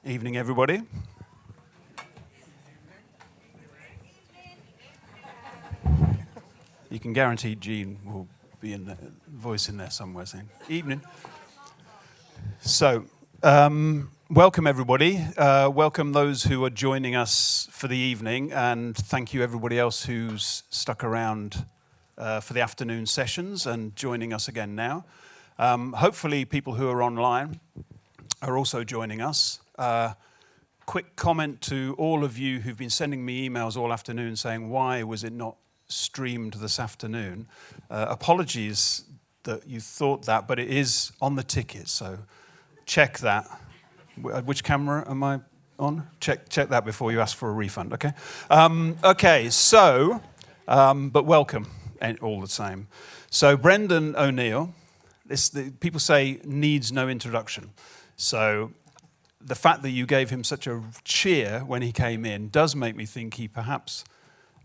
Evening, everybody. You can guarantee Jean will be in the voice in there somewhere saying, evening. So, welcome everybody. Welcome those who are joining us for the evening, and thank you everybody else who's stuck around for the afternoon sessions and joining us again now. Hopefully people who are online are also joining us. Quick comment to all of you who've been sending me emails all afternoon saying, why was it not streamed this afternoon? Apologies that you thought that, but it is on the ticket, so check that. Which camera am I on? Check that before you ask for a refund, okay? But welcome, all the same. So Brendan O'Neill, people say needs no introduction. So the fact that you gave him such a cheer when he came in does make me think he perhaps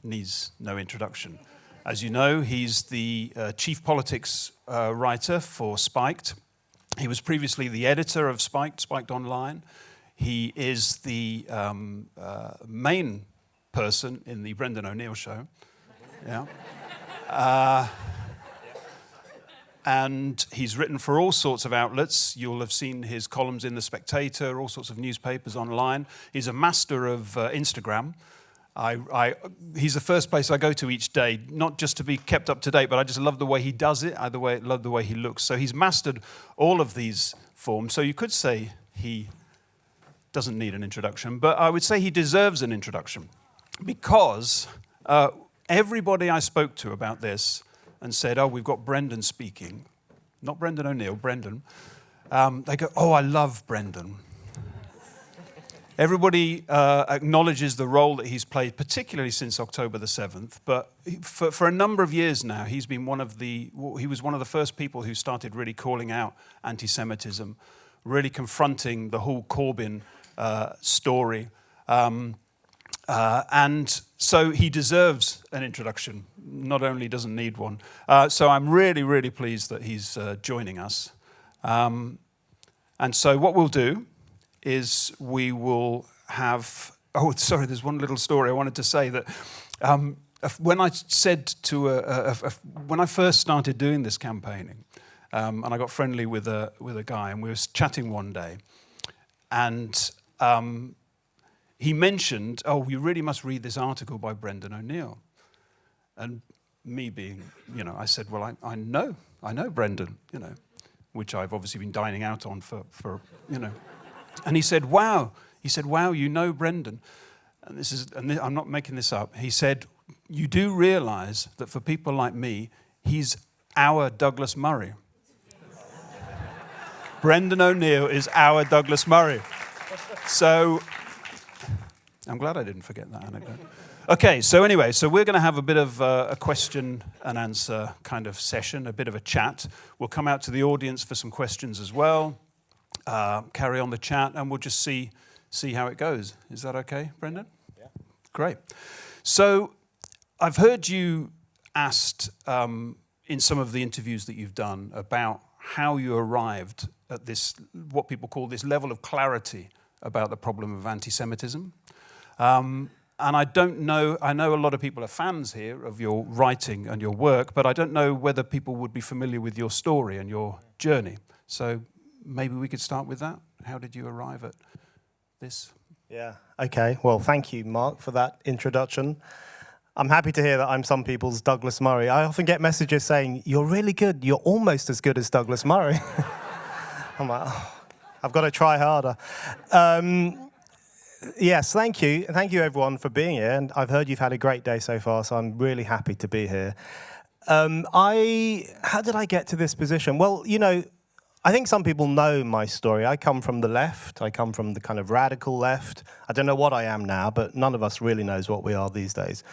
needs no introduction. As you know, he's the chief politics writer for Spiked. He was previously the editor of Spiked Online. He is the main person in the Brendan O'Neill show. Yeah. And he's written for all sorts of outlets. You'll have seen his columns in The Spectator, all sorts of newspapers online. He's a master of Instagram. He's the first place I go to each day, not just to be kept up to date, but I just love the way he does it. I love the way he looks. So he's mastered all of these forms. So you could say he doesn't need an introduction, but I would say he deserves an introduction because everybody I spoke to about this and said, oh, we've got Brendan speaking. Not Brendan O'Neill, Brendan. They go, oh, I love Brendan. Everybody acknowledges the role that he's played, particularly since October the 7th. But for a number of years now, he was one of the first people who started really calling out anti-Semitism, really confronting the whole Corbyn story. And so he deserves an introduction, not only doesn't need one. So I'm really, really pleased that he's joining us. And so what we'll do is we will have... Oh, sorry, there's one little story I wanted to say that when I said to when I first started doing this campaigning, and I got friendly with a guy, and we were chatting one day, and he mentioned, oh, you really must read this article by Brendan O'Neill. And me being, I said, well, I know Brendan, which I've obviously been dining out on for. And he said, wow. He said, wow, you know Brendan. And I'm not making this up. He said, you do realize that for people like me, he's our Douglas Murray. Brendan O'Neill is our Douglas Murray. So I'm glad I didn't forget that anecdote. Okay, so anyway, we're going to have a bit of a question and answer kind of session, a bit of a chat. We'll come out to the audience for some questions as well, carry on the chat, and we'll just see how it goes. Is that okay, Brendan? Yeah. Great. So I've heard you asked in some of the interviews that you've done about how you arrived at this, what people call this level of clarity about the problem of anti-Semitism. And I know a lot of people are fans here of your writing and your work, but I don't know whether people would be familiar with your story and your journey. So maybe we could start with that. How did you arrive at this? Yeah, okay. Well, thank you, Mark, for that introduction. I'm happy to hear that I'm some people's Douglas Murray. I often get messages saying, you're really good. You're almost as good as Douglas Murray. I'm like, oh, I've got to try harder. Yes, thank you. Thank you, everyone, for being here. And I've heard you've had a great day so far, so I'm really happy to be here. How did I get to this position? Well, I think some people know my story. I come from the left. I come from the kind of radical left. I don't know what I am now, but none of us really knows what we are these days.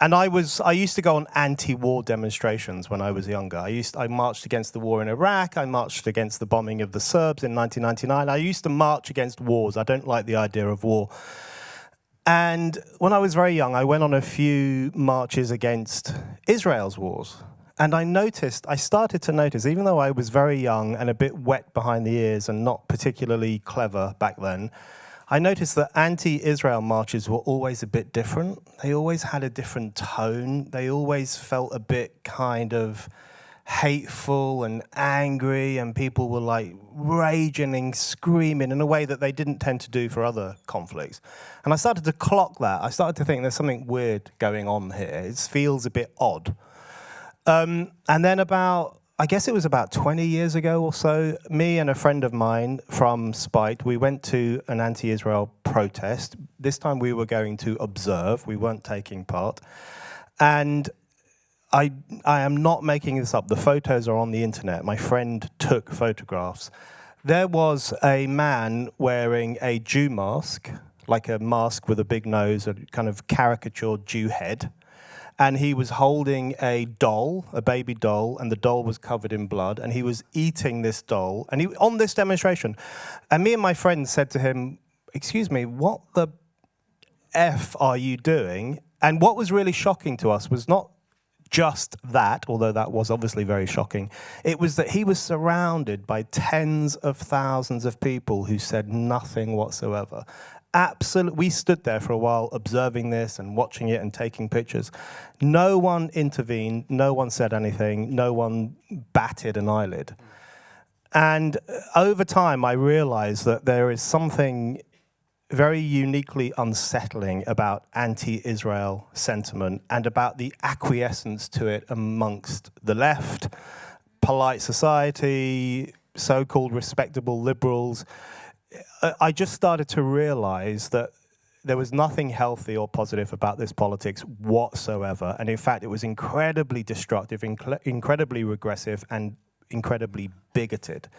And I used to go on anti-war demonstrations when I was younger. I marched against the war in Iraq. I marched against the bombing of the Serbs in 1999. I used to march against wars. I don't like the idea of war. And when I was very young, I went on a few marches against Israel's wars. And I started to notice, even though I was very young and a bit wet behind the ears and not particularly clever back then, I noticed that anti-Israel marches were always a bit different. They always had a different tone. They always felt a bit kind of hateful and angry, and people were like raging and screaming in a way that they didn't tend to do for other conflicts. And I started to clock that. I started to think there's something weird going on here. It feels a bit odd. And then I guess it was about 20 years ago or so, me and a friend of mine from Spite, we went to an anti-Israel protest. This time we were going to observe, we weren't taking part. And I am not making this up, the photos are on the internet. My friend took photographs. There was a man wearing a Jew mask, like a mask with a big nose, a kind of caricatured Jew head. And he was holding a doll, a baby doll, and the doll was covered in blood, and he was eating this doll, and he on this demonstration. And me and my friend said to him, "Excuse me, what the F are you doing?" And what was really shocking to us was not just that, although that was obviously very shocking. It was that he was surrounded by tens of thousands of people who said nothing whatsoever. Absolutely, we stood there for a while observing this and watching it and taking pictures. No one intervened, no one said anything, no one batted an eyelid. And over time, I realized that there is something very uniquely unsettling about anti-Israel sentiment and about the acquiescence to it amongst the left, polite society, so-called respectable liberals. I just started to realize that there was nothing healthy or positive about this politics whatsoever. And in fact, it was incredibly destructive, incredibly regressive, and incredibly bigoted.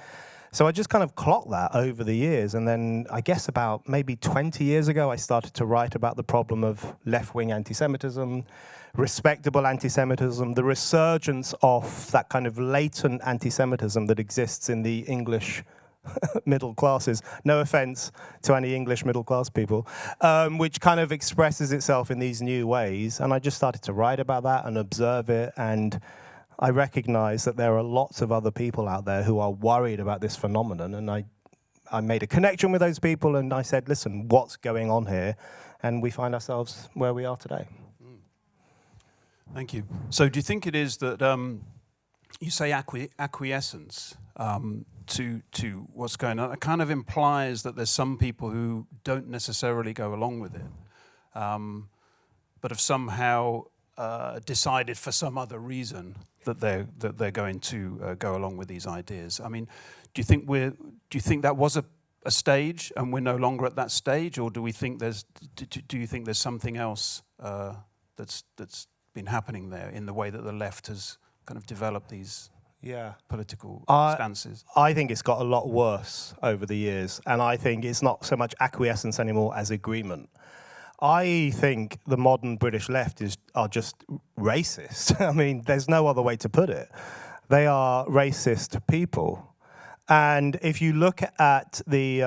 So I just kind of clocked that over the years. And then I guess about maybe 20 years ago, I started to write about the problem of left-wing anti-Semitism, respectable anti-Semitism, the resurgence of that kind of latent anti-Semitism that exists in the English middle classes. No offense to any English middle class people, which kind of expresses itself in these new ways. And I just started to write about that and observe it. And I recognize that there are lots of other people out there who are worried about this phenomenon. And I made a connection with those people and I said, listen, what's going on here? And we find ourselves where we are today. Thank you. So do you think it is that you say acquiescence to what's going on? It kind of implies that there's some people who don't necessarily go along with it, but have somehow decided for some other reason that they're going to go along with these ideas. I mean, do you think that was a stage and we're no longer at that stage, or do you think there's something else that's been happening there in the way that the left has kind of developed these political stances? I think it's got a lot worse over the years, and I think it's not so much acquiescence anymore as agreement. I think the modern British left are just racist. I mean, there's no other way to put it. They are racist people. And if you look at the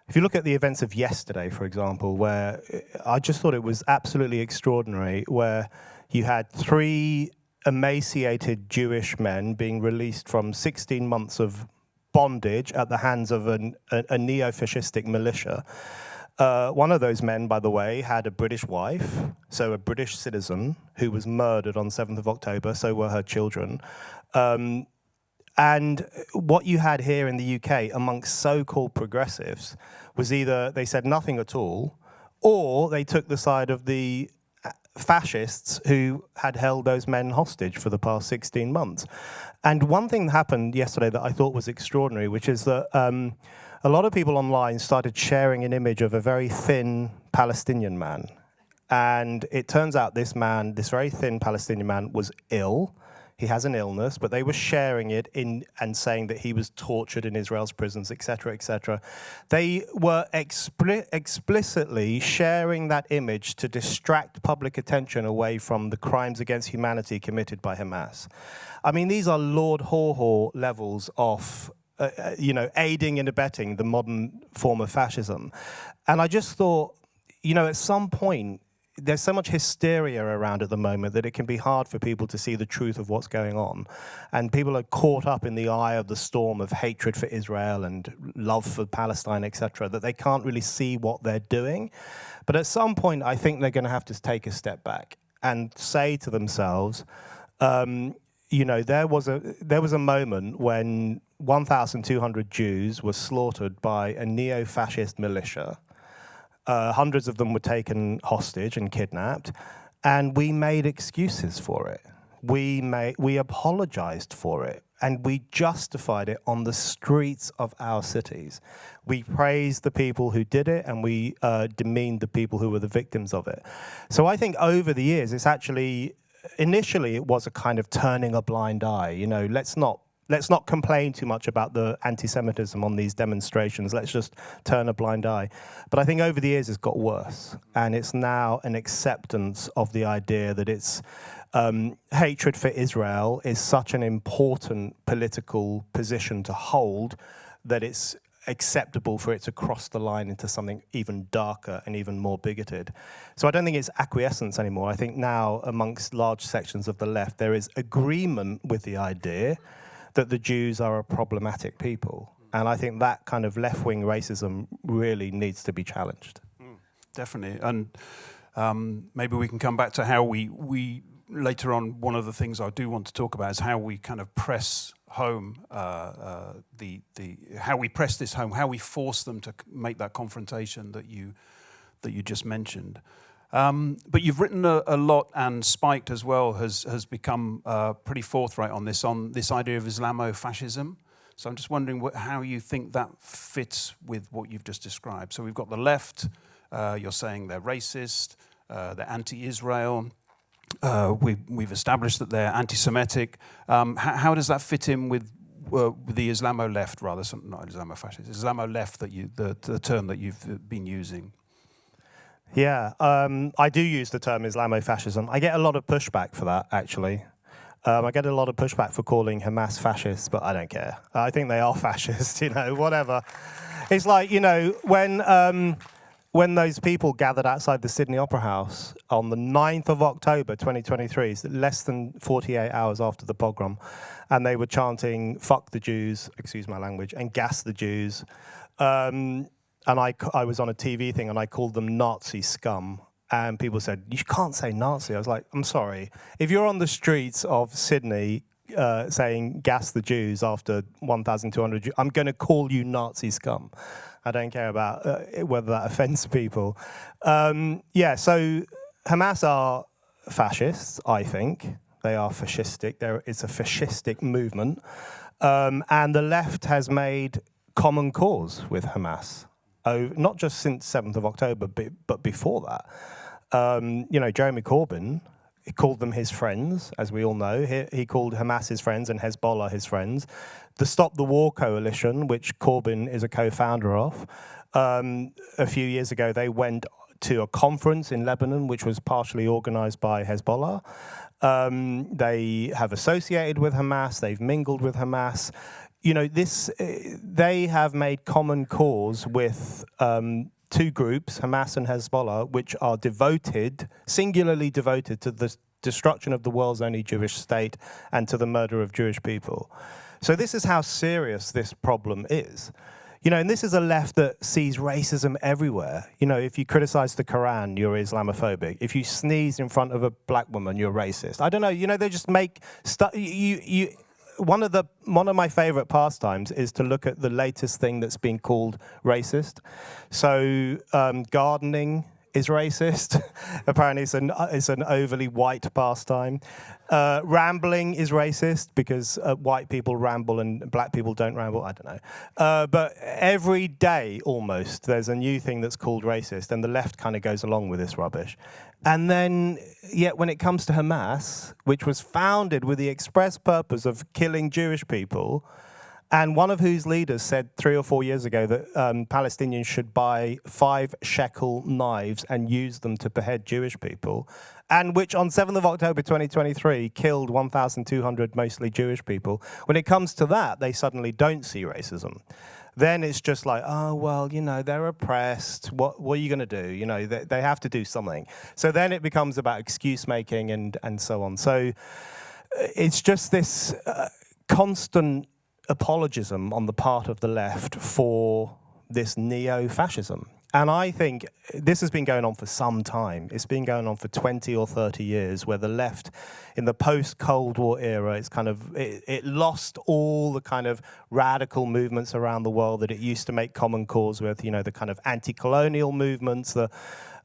events of yesterday, for example, where I just thought it was absolutely extraordinary, where you had 3 emaciated Jewish men being released from 16 months of bondage at the hands of a neo-fascistic militia. One of those men, by the way, had a British wife, so a British citizen, who was murdered on 7th of October, so were her children. And what you had here in the UK amongst so-called progressives was either they said nothing at all, or they took the side of the fascists who had held those men hostage for the past 16 months. And one thing that happened yesterday that I thought was extraordinary, which is that a lot of people online started sharing an image of a very thin Palestinian man. And it turns out this man, this very thin Palestinian man, was ill. He has an illness, but they were sharing it and saying that he was tortured in Israel's prisons, etc., etc. They were explicitly sharing that image to distract public attention away from the crimes against humanity committed by Hamas. I mean, these are Lord Haw-Haw levels of, aiding and abetting the modern form of fascism. And I just thought, at some point, there's so much hysteria around at the moment that it can be hard for people to see the truth of what's going on. And people are caught up in the eye of the storm of hatred for Israel and love for Palestine, etc., that they can't really see what they're doing. But at some point, I think they're going to have to take a step back and say to themselves, you know, there was a moment when 1,200 Jews were slaughtered by a neo-fascist militia. Hundreds of them were taken hostage and kidnapped, and we made excuses for it. We apologized for it, and we justified it on the streets of our cities. We praised the people who did it, and we demeaned the people who were the victims of it. So I think over the years, it's actually, initially it was a kind of turning a blind eye. You know, let's not complain too much about the anti-Semitism on these demonstrations. Let's just turn a blind eye. But I think over the years it's got worse. And it's now an acceptance of the idea that it's hatred for Israel is such an important political position to hold that it's acceptable for it to cross the line into something even darker and even more bigoted. So I don't think it's acquiescence anymore. I think now amongst large sections of the left there is agreement with the idea that the Jews are a problematic people. And I think that kind of left-wing racism really needs to be challenged. Definitely. And maybe we can come back to how we later on, one of the things I do want to talk about is how we kind of press home how we press this home, how we force them to make that confrontation that you just mentioned. But you've written a lot, and Spiked as well has become pretty forthright on this idea of Islamofascism. So I'm just wondering how you think that fits with what you've just described. So we've got the left, you're saying they're racist, they're anti-Israel, we've established that they're anti-Semitic. How does that fit in with the Islamo-left, rather, not Islamofascist, Islamo-left, the term that you've been using? Yeah, I do use the term Islamofascism. I get a lot of pushback for that, actually. I get a lot of pushback for calling Hamas fascists, but I don't care. I think they are fascists, you know, whatever. It's like, you know, when those people gathered outside the Sydney Opera House on the 9th of October 2023, less than 48 hours after the pogrom, and they were chanting, "Fuck the Jews," excuse my language, and "Gas the Jews." And I was on a TV thing and I called them Nazi scum. And people said, "You can't say Nazi." I was like, "I'm sorry. If you're on the streets of Sydney saying gas the Jews after 1,200 Jews, I'm going to call you Nazi scum." I don't care about whether that offends people. Yeah, so Hamas are fascists, I think. They are fascistic. It's a fascistic movement. And the left has made common cause with Hamas. Not just since 7th of October, but before that. You know, Jeremy Corbyn, he called them his friends, as we all know. He called Hamas his friends and Hezbollah his friends. The Stop the War Coalition, which Corbyn is a co-founder of, a few years ago, they went to a conference in Lebanon, which was partially organized by Hezbollah. They have associated with Hamas. They've mingled with Hamas. You know, they have made common cause with two groups, Hamas and Hezbollah, which are singularly devoted to the destruction of the world's only Jewish state and to the murder of Jewish people. So this is how serious this problem is. You know, and this is a left that sees racism everywhere. You know, if you criticize the Quran, you're Islamophobic. If you sneeze in front of a black woman, you're racist. I don't know, you know, they just make stuff. One of my favorite pastimes is to look at the latest thing that's been called racist. So gardening is racist. Apparently it's an overly white pastime. Rambling is racist because white people ramble and black people don't ramble. I don't know. But every day almost there's a new thing that's called racist, and the left kind of goes along with this rubbish. And then, yet when it comes to Hamas, which was founded with the express purpose of killing Jewish people, and one of whose leaders said 3 or 4 years ago that Palestinians should buy 5 shekel knives and use them to behead Jewish people, and which on 7th of October 2023 killed 1,200 mostly Jewish people. When it comes to that, they suddenly don't see racism. then it's just like, oh, well, they're oppressed. What are you going to do? They have to do something. So then it becomes about excuse making and so on. So it's just this constant apologism on the part of the left for this neo-fascism. And I think this has been going on for some time. It's been going on for 20 or 30 years, where the left, in the post-Cold War era, it lost all the kind of radical movements around the world that it used to make common cause with, the kind of anti-colonial movements, the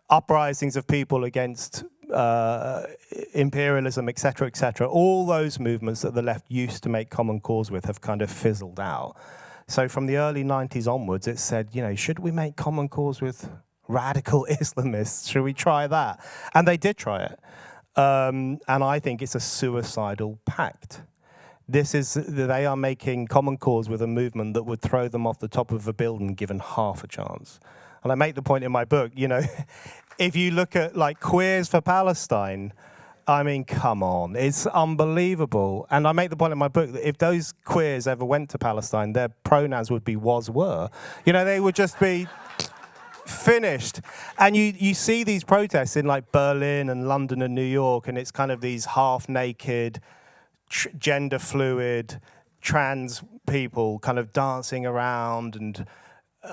uprisings of people against imperialism, etc., etc. All those movements that the left used to make common cause with have kind of fizzled out. So from the early 90s onwards, it said, should we make common cause with radical Islamists? Should we try that? And they did try it. And I think it's a suicidal pact. They are making common cause with a movement that would throw them off the top of a building given half a chance. And I make the point in my book, if you look at like Queers for Palestine, I mean, come on, it's unbelievable. And I make the point in my book that if those queers ever went to Palestine, their pronouns would be was, were. They would just be finished. And you see these protests in like Berlin and London and New York, and it's kind of these half-naked, gender fluid, trans people kind of dancing around and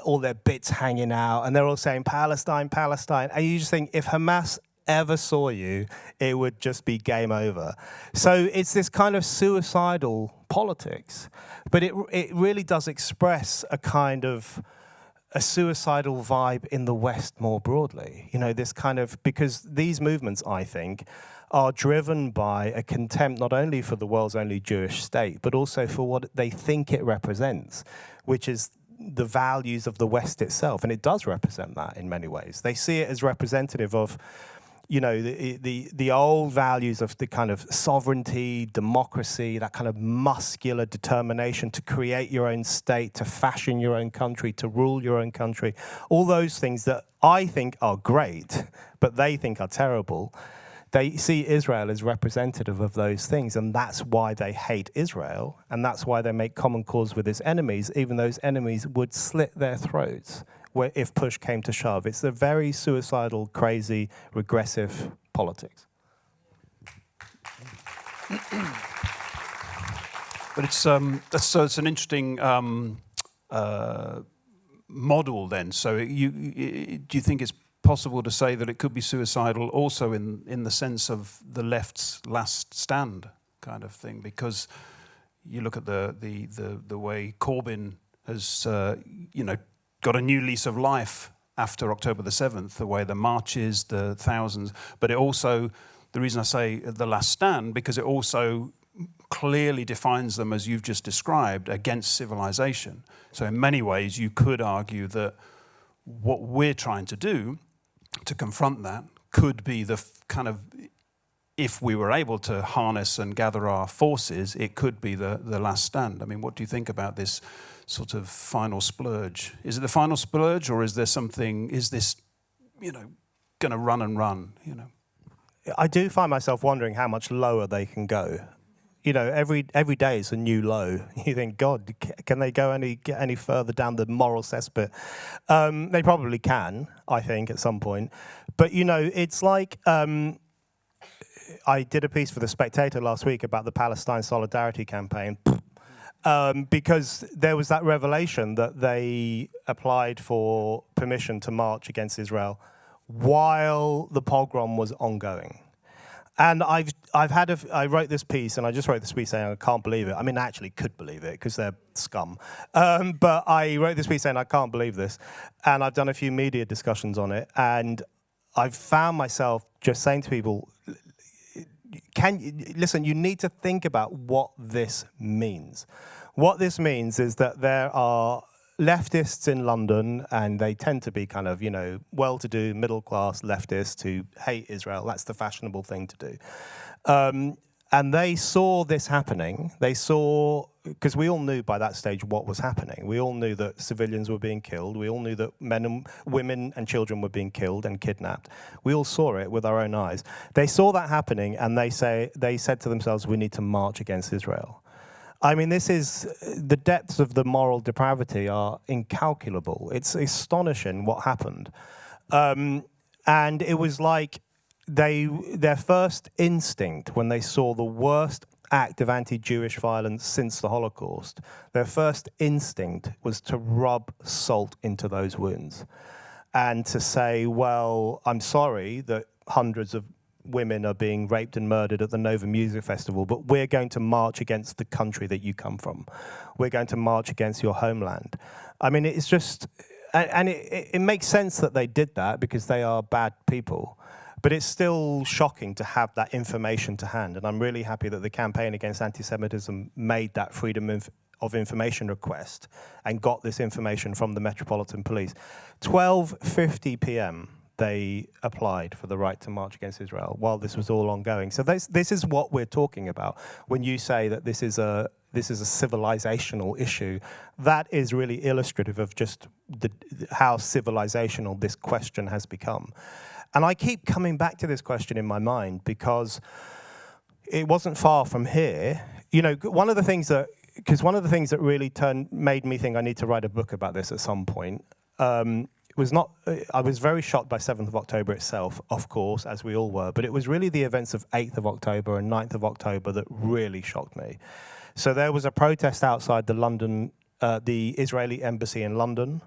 all their bits hanging out, and they're all saying Palestine, Palestine. And you just think, if Hamas ever saw you, it would just be game over. So it's this kind of suicidal politics, but it really does express a kind of a suicidal vibe in the West more broadly. This kind of, because these movements, I think, are driven by a contempt not only for the world's only Jewish state, but also for what they think it represents, which is the values of the West itself. And it does represent that in many ways. They see it as representative of the old values of the kind of sovereignty, democracy, that kind of muscular determination to create your own state, to fashion your own country, to rule your own country. All those things that I think are great, but they think are terrible. They see Israel as representative of those things, and that's why they hate Israel, and that's why they make common cause with its enemies, even those enemies would slit their throats if push came to shove. It's a very suicidal, crazy, regressive politics. But it's an interesting model then. So do you think it's possible to say that it could be suicidal also in the sense of the left's last stand kind of thing? Because you look at the way Corbyn has got a new lease of life after October the 7th, the way the marches, the thousands, but it also, the reason I say the last stand, because it also clearly defines them, as you've just described, against civilization. So in many ways, you could argue that what we're trying to do to confront that could be the kind of, if we were able to harness and gather our forces, it could be the last stand. I mean, what do you think about this sort of final splurge? Is it the final splurge, or is there something, is this, going to run and run, I do find myself wondering how much lower they can go. Every day is a new low. You think, God, can they go any further down the moral cesspit? They probably can, I think, at some point. But, it's like, I did a piece for The Spectator last week about the Palestine Solidarity Campaign, because there was that revelation that they applied for permission to march against Israel while the pogrom was ongoing. And I wrote this piece, and I just wrote this piece saying I can't believe it. I mean, I actually could believe it because they're scum. But I wrote this piece saying I can't believe this. And I've done a few media discussions on it. And I've found myself just saying to people, listen, you need to think about what this means. What this means is that there are leftists in London, and they tend to be kind of, well-to-do, middle-class leftists who hate Israel. That's the fashionable thing to do. And they saw this happening. They saw, because we all knew by that stage what was happening. We all knew that civilians were being killed. We all knew that women and children were being killed and kidnapped. We all saw it with our own eyes. They saw that happening, and they said to themselves, we need to march against Israel. I mean, this is, the depths of the moral depravity are incalculable. It's astonishing what happened. And it was like their first instinct when they saw the worst act of anti-Jewish violence since the Holocaust, their first instinct was to rub salt into those wounds and to say, well, I'm sorry that hundreds of women are being raped and murdered at the Nova Music Festival, but we're going to march against the country that you come from. We're going to march against your homeland. I mean, it's just, and it makes sense that they did that because they are bad people. But it's still shocking to have that information to hand. And I'm really happy that the Campaign Against Anti-Semitism made that freedom of information request and got this information from the Metropolitan Police. 12:50 p.m. they applied for the right to march against Israel while this was all ongoing. So this is what we're talking about when you say that this is a civilizational issue. That is really illustrative of just how civilizational this question has become. And I keep coming back to this question in my mind because it wasn't far from here. You know, one of the things that really made me think I need to write a book about this at some point was not, I was very shocked by 7th of October itself, of course, as we all were, but it was really the events of 8th of October and 9th of October that really shocked me. So there was a protest outside the Israeli embassy in London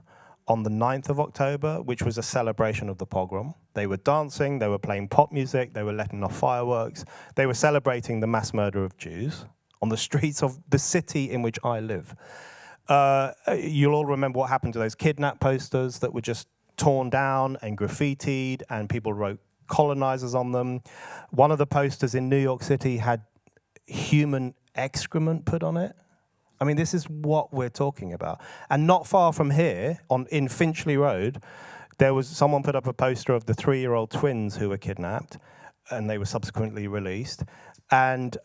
on the 9th of October, which was a celebration of the pogrom. They were dancing, they were playing pop music, they were letting off fireworks, they were celebrating the mass murder of Jews on the streets of the city in which I live. You'll all remember what happened to those kidnap posters that were just torn down and graffitied, and people wrote colonizers on them. One of the posters in New York City had human excrement put on it. I mean, this is what we're talking about. And not far from here, in Finchley Road, someone put up a poster of the 3-year-old twins who were kidnapped, and they were subsequently released, and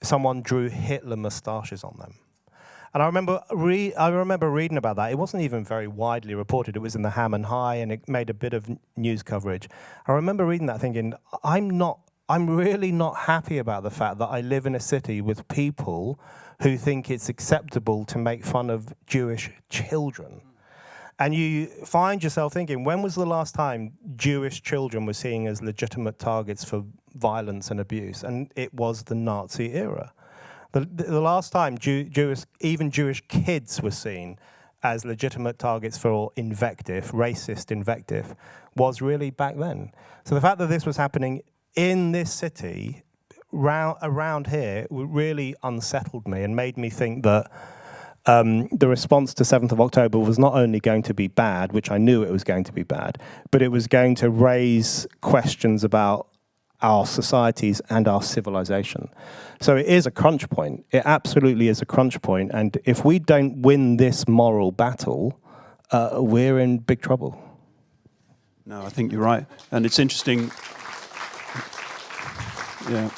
someone drew Hitler moustaches on them. And I remember reading about that. It wasn't even very widely reported. It was in the Ham and High, and it made a bit of news coverage. I remember reading that thinking, I'm really not happy about the fact that I live in a city with people who think it's acceptable to make fun of Jewish children. And you find yourself thinking, when was the last time Jewish children were seen as legitimate targets for violence and abuse? And it was the Nazi era. The last time even Jewish kids were seen as legitimate targets for invective, racist invective, was really back then. So the fact that this was happening in this city, around here, really unsettled me and made me think that the response to 7th of October was not only going to be bad, which I knew it was going to be bad, but it was going to raise questions about our societies and our civilization. So it is a crunch point. It absolutely is a crunch point. And if we don't win this moral battle, we're in big trouble. No, I think you're right. And it's interesting. Yeah.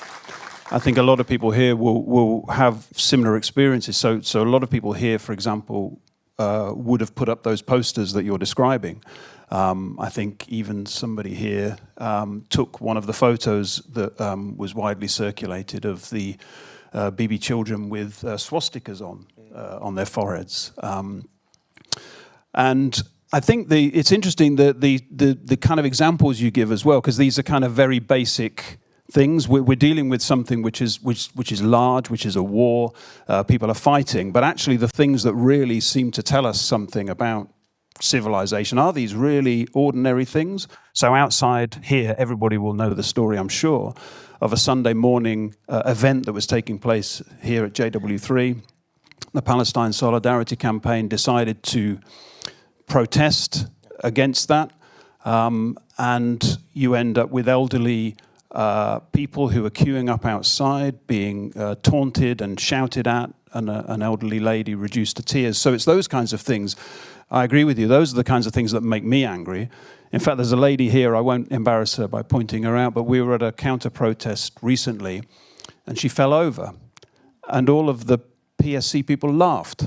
I think a lot of people here will have similar experiences. So a lot of people here, for example, would have put up those posters that you're describing. I think even somebody here took one of the photos that was widely circulated of the BB children with swastikas on their foreheads. And I think it's interesting that the kind of examples you give as well, because these are kind of very basic things. We're dealing with something which is large, which is a war. People are fighting, but actually the things that really seem to tell us something about civilization are these really ordinary things. So outside here, everybody will know the story, I'm sure, of a Sunday morning event that was taking place here at JW3. The Palestine Solidarity Campaign decided to protest against that, and you end up with elderly people who are queuing up outside, being taunted and shouted at, and an elderly lady reduced to tears. So it's those kinds of things. I agree with you. Those are the kinds of things that make me angry. In fact, there's a lady here, I won't embarrass her by pointing her out, but we were at a counter-protest recently, and she fell over. And all of the PSC people laughed.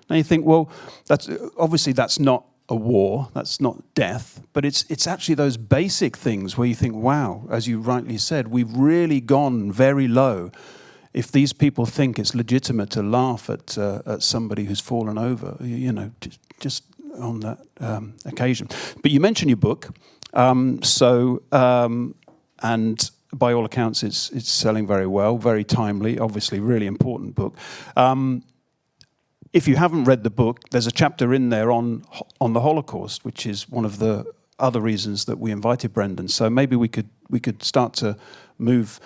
And you think, well, that's not a war, that's not death, but it's actually those basic things where you think, wow, as you rightly said, we've really gone very low if these people think it's legitimate to laugh at somebody who's fallen over, you know, just on that occasion. But you mentioned your book, and by all accounts, it's selling very well, very timely, obviously, really important book. If you haven't read the book, there's a chapter in there on the Holocaust, which is one of the other reasons that we invited Brendan. So maybe we could start to move.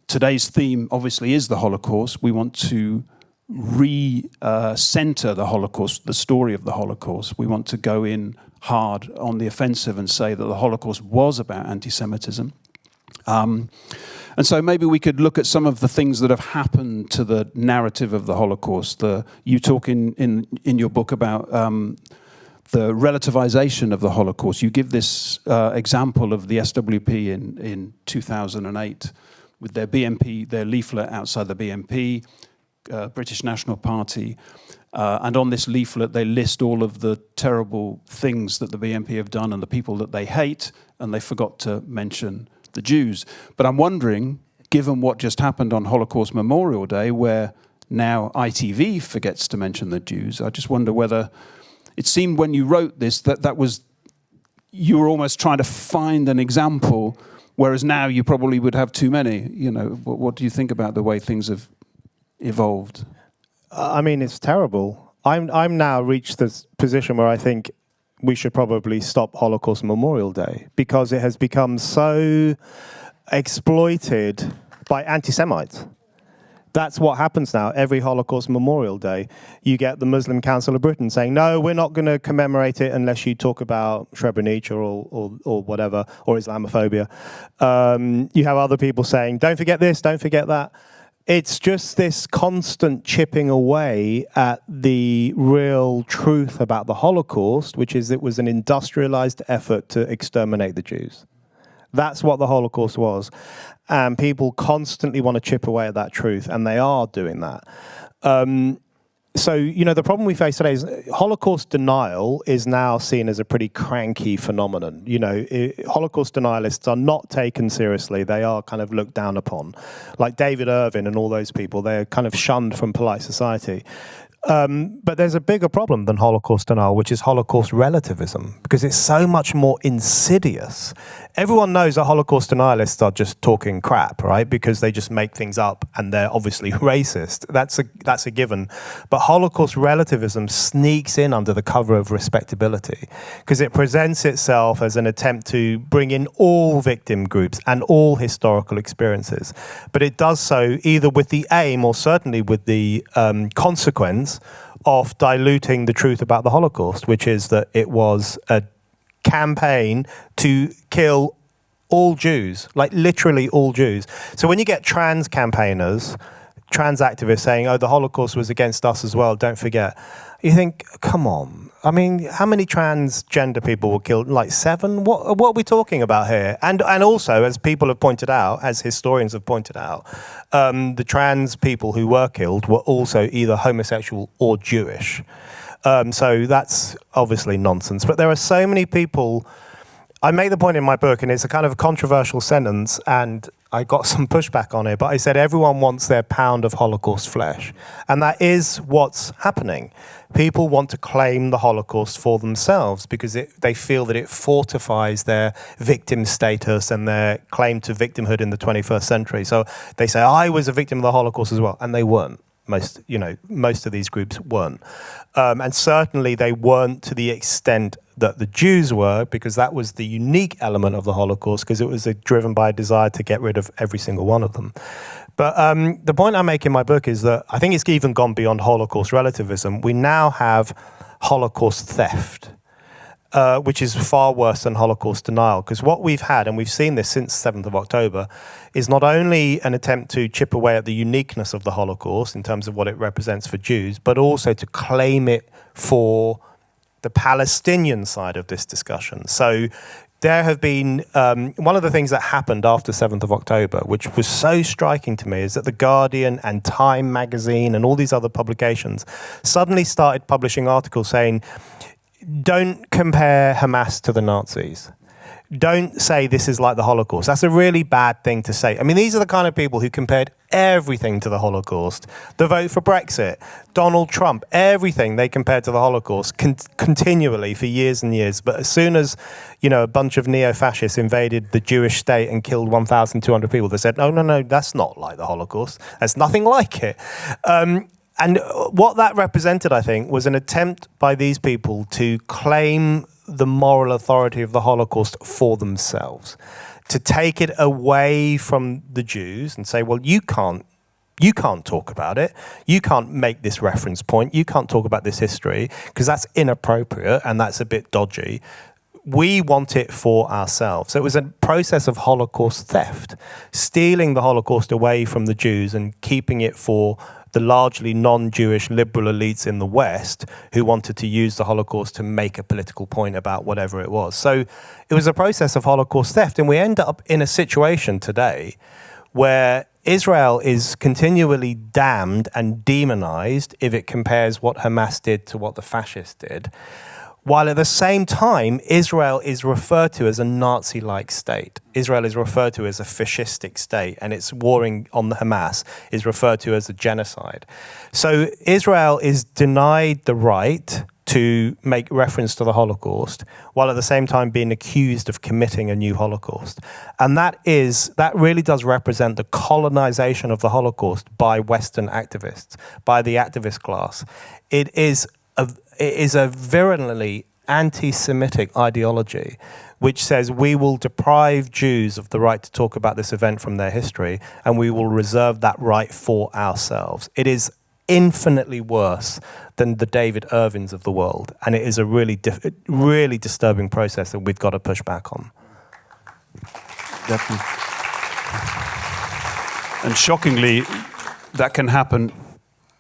Today's theme, obviously, is the Holocaust. We want to re-center the Holocaust, the story of the Holocaust. We want to go in hard on the offensive and say that the Holocaust was about anti-Semitism. And so maybe we could look at some of the things that have happened to the narrative of the Holocaust. You talk in your book about the relativization of the Holocaust. You give this example of the SWP in 2008 with their BNP, their leaflet outside the BNP, British National Party. And on this leaflet, they list all of the terrible things that the BNP have done and the people that they hate, and they forgot to mention the Jews. But I'm wondering, given what just happened on Holocaust Memorial Day, where now ITV forgets to mention the Jews, I just wonder whether it seemed when you wrote this you were almost trying to find an example, whereas now you probably would have too many. You know, what do you think about the way things have evolved? I mean, it's terrible. I'm now reached this position where I think we should probably stop Holocaust Memorial Day because it has become so exploited by anti-Semites. That's what happens now. Every Holocaust Memorial Day, you get the Muslim Council of Britain saying, no, we're not going to commemorate it unless you talk about Srebrenica or whatever, or Islamophobia. You have other people saying, don't forget this, don't forget that. It's just this constant chipping away at the real truth about the Holocaust, which is it was an industrialized effort to exterminate the Jews. That's what the Holocaust was. And people constantly want to chip away at that truth, and they are doing that. So, you know, the problem we face today is Holocaust denial is now seen as a pretty cranky phenomenon. You know, Holocaust denialists are not taken seriously. They are kind of looked down upon. Like David Irving and all those people, they're kind of shunned from polite society. But there's a bigger problem than Holocaust denial, which is Holocaust relativism, because it's so much more insidious. Everyone knows that Holocaust denialists are just talking crap, right? Because they just make things up and they're obviously racist. That's a given. But Holocaust relativism sneaks in under the cover of respectability because it presents itself as an attempt to bring in all victim groups and all historical experiences. But it does so either with the aim or certainly with the consequence of diluting the truth about the Holocaust, which is that it was a campaign to kill all Jews, like literally all Jews. So when you get trans campaigners, trans activists saying, oh, the Holocaust was against us as well, don't forget, you think, come on. I mean, how many transgender people were killed? Like 7? What are we talking about here? And also, as people have pointed out, as historians have pointed out, the trans people who were killed were also either homosexual or Jewish. So that's obviously nonsense. But there are so many people. I make the point in my book, and it's a kind of controversial sentence, and I got some pushback on it, but I said everyone wants their pound of Holocaust flesh. And that is what's happening. People want to claim the Holocaust for themselves because they feel that it fortifies their victim status and their claim to victimhood in the 21st century. So they say, I was a victim of the Holocaust as well, and they weren't. Most of these groups weren't. And certainly they weren't to the extent that the Jews were, because that was the unique element of the Holocaust, because it was driven by a desire to get rid of every single one of them. But the point I make in my book is that I think it's even gone beyond Holocaust relativism. We now have Holocaust theft, which is far worse than Holocaust denial. Because what we've had, and we've seen this since 7th of October, is not only an attempt to chip away at the uniqueness of the Holocaust in terms of what it represents for Jews, but also to claim it for the Palestinian side of this discussion. So there have been, one of the things that happened after 7th of October, which was so striking to me, is that The Guardian and Time magazine and all these other publications suddenly started publishing articles saying, don't compare Hamas to the Nazis. don't say this is like the Holocaust. That's a really bad thing to say. I mean, these are the kind of people who compared everything to the Holocaust. The vote for Brexit, Donald Trump, everything they compared to the Holocaust continually for years and years. But as soon as, a bunch of neo-fascists invaded the Jewish state and killed 1,200 people, they said, no, that's not like the Holocaust. That's nothing like it. And what that represented, I think, was an attempt by these people to claim the moral authority of the Holocaust for themselves, to take it away from the Jews and say, well, you can't talk about it. You can't make this reference point. You can't talk about this history because that's inappropriate and that's a bit dodgy. We want it for ourselves. So it was a process of Holocaust theft, stealing the Holocaust away from the Jews and keeping it for the largely non-Jewish liberal elites in the West who wanted to use the Holocaust to make a political point about whatever it was. So it was a process of Holocaust theft, and we end up in a situation today where Israel is continually damned and demonized if it compares what Hamas did to what the fascists did, while at the same time, Israel is referred to as a Nazi-like state. Israel is referred to as a fascistic state, and its warring on the Hamas is referred to as a genocide. So Israel is denied the right to make reference to the Holocaust, while at the same time being accused of committing a new Holocaust. And that really does represent the colonization of the Holocaust by Western activists, by the activist class. It is a virulently anti-Semitic ideology which says we will deprive Jews of the right to talk about this event from their history, and we will reserve that right for ourselves. It is infinitely worse than the David Irvings of the world, and it is a really disturbing process that we've got to push back on. Definitely. And shockingly, that can happen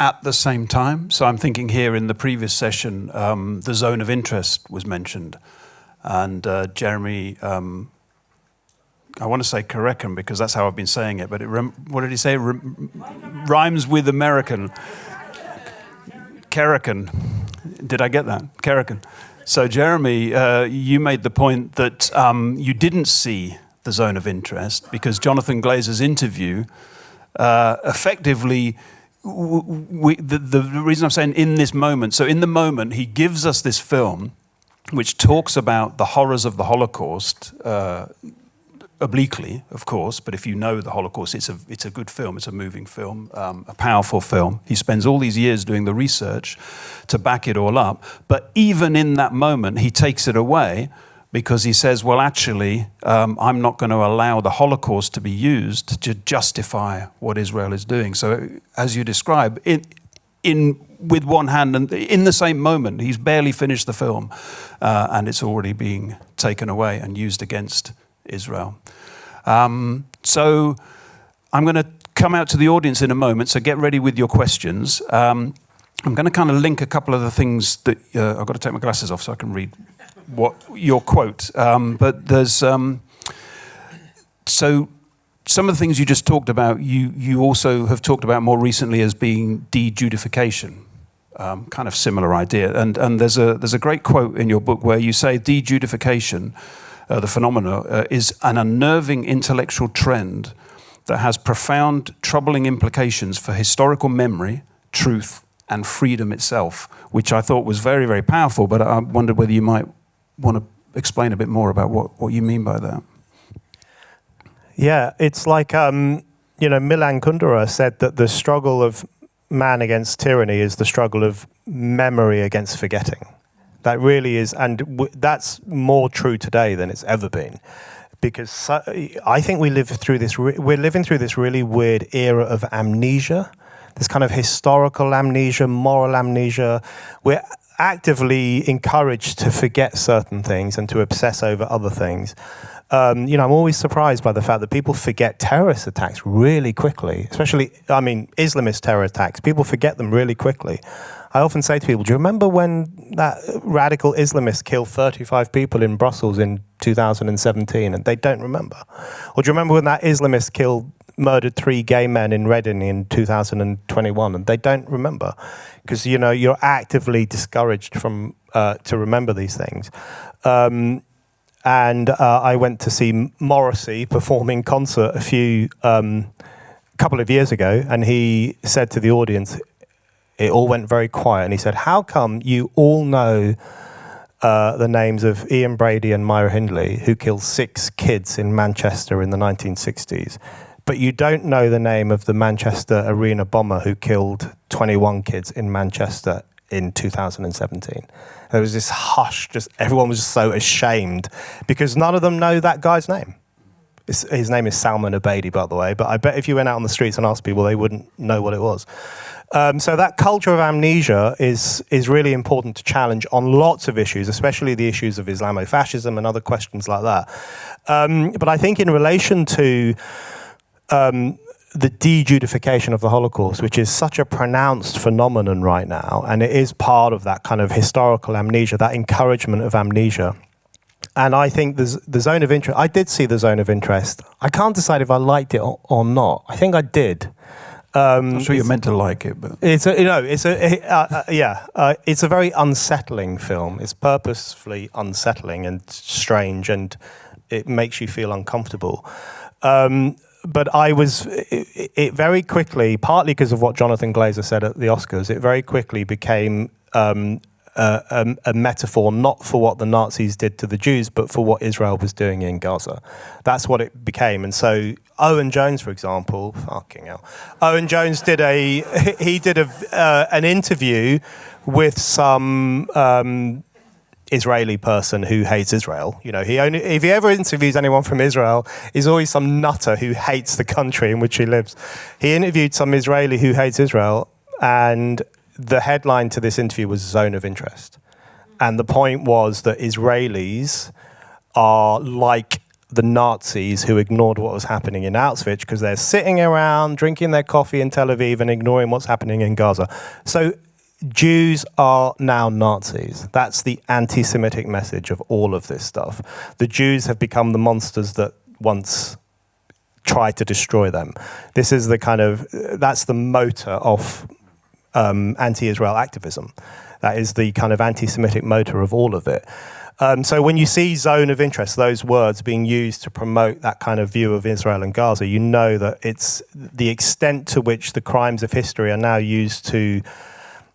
at the same time. So I'm thinking here in the previous session, the zone of interest was mentioned. And Jeremy, I want to say Kerekan because that's how I've been saying it, but what did he say? Rhymes with American. Kerekan. Did I get that? Kerekan. So Jeremy, you made the point that you didn't see the zone of interest because Jonathan Glazer's interview effectively the reason I'm saying in this moment, so in the moment, he gives us this film which talks about the horrors of the Holocaust, obliquely, of course, but if you know the Holocaust, it's a good film, it's a moving film, a powerful film. He spends all these years doing the research to back it all up, but even in that moment, he takes it away because he says, well, actually, I'm not going to allow the Holocaust to be used to justify what Israel is doing. So, as you describe, with one hand, and in the same moment, he's barely finished the film, and it's already being taken away and used against Israel. So, I'm going to come out to the audience in a moment, so get ready with your questions. I'm going to kind of link a couple of the things that... I've got to take my glasses off so I can read what your quote, but there's so some of the things you just talked about. You also have talked about more recently as being de-Judification, kind of similar idea. And there's a great quote in your book where you say de-Judification, the phenomena, is an unnerving intellectual trend that has profound, troubling implications for historical memory, truth, and freedom itself, which I thought was very, very powerful. But I wondered whether you might want to explain a bit more about what you mean by that. Yeah, it's like, Milan Kundera said that the struggle of man against tyranny is the struggle of memory against forgetting. That really is, and that's more true today than it's ever been. Because I think we're living through this really weird era of amnesia, this kind of historical amnesia, moral amnesia. We're actively encouraged to forget certain things and to obsess over other things. I'm always surprised by the fact that people forget terrorist attacks really quickly, especially, Islamist terror attacks. People forget them really quickly. I often say to people, do you remember when that radical Islamist killed 35 people in Brussels in 2017? And they don't remember. Or do you remember when that Islamist murdered 3 gay men in Reading in 2021? And they don't remember. Because, you're actively discouraged from to remember these things. and I went to see Morrissey perform in concert couple of years ago, and he said to the audience, it all went very quiet, and he said, how come you all know the names of Ian Brady and Myra Hindley, who killed 6 kids in Manchester in the 1960s, but you don't know the name of the Manchester arena bomber who killed 21 kids in Manchester in 2017. There was this hush, just everyone was just so ashamed because none of them know that guy's name. His name is Salman Abedi, by the way, but I bet if you went out on the streets and asked people, they wouldn't know what it was. So that culture of amnesia is really important to challenge on lots of issues, especially the issues of Islamofascism and other questions like that. But I think in relation to the de-Judification of the Holocaust, which is such a pronounced phenomenon right now, and it is part of that kind of historical amnesia, that encouragement of amnesia. And I think the zone of interest, I did see the zone of interest. I can't decide if I liked it or not. I think I did. I'm sure you're meant to like it, but it's a very unsettling film. It's purposefully unsettling and strange, and it makes you feel uncomfortable. But it very quickly, partly because of what Jonathan Glazer said at the Oscars, it very quickly became a metaphor not for what the Nazis did to the Jews, but for what Israel was doing in Gaza. That's what it became. And so Owen Jones, for example, fucking hell, Owen Jones did an interview with some Israeli person who hates Israel. You know, if he ever interviews anyone from Israel, he's always some nutter who hates the country in which he lives. He interviewed some Israeli who hates Israel, and the headline to this interview was Zone of Interest. And the point was that Israelis are like the Nazis who ignored what was happening in Auschwitz because they're sitting around drinking their coffee in Tel Aviv and ignoring what's happening in Gaza. So Jews are now Nazis. That's the anti-Semitic message of all of this stuff. The Jews have become the monsters that once tried to destroy them. This is that's the motor of anti-Israel activism. That is the kind of anti-Semitic motor of all of it. So when you see zone of interest, those words being used to promote that kind of view of Israel and Gaza, you know that it's the extent to which the crimes of history are now used to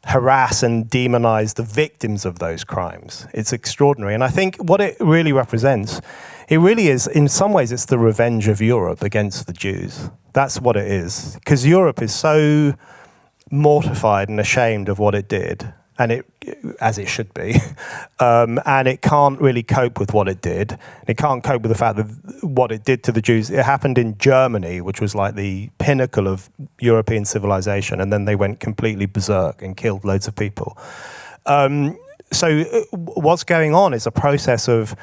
harass and demonize the victims of those crimes. It's extraordinary. And I think what it really represents, it really is, in some ways, it's the revenge of Europe against the Jews. That's what it is. Because Europe is so mortified and ashamed of what it did, and as it should be, and it can't really cope with what it did. It can't cope with the fact that what it did to the Jews, it happened in Germany, which was like the pinnacle of European civilization, and then they went completely berserk and killed loads of people. So what's going on is a process of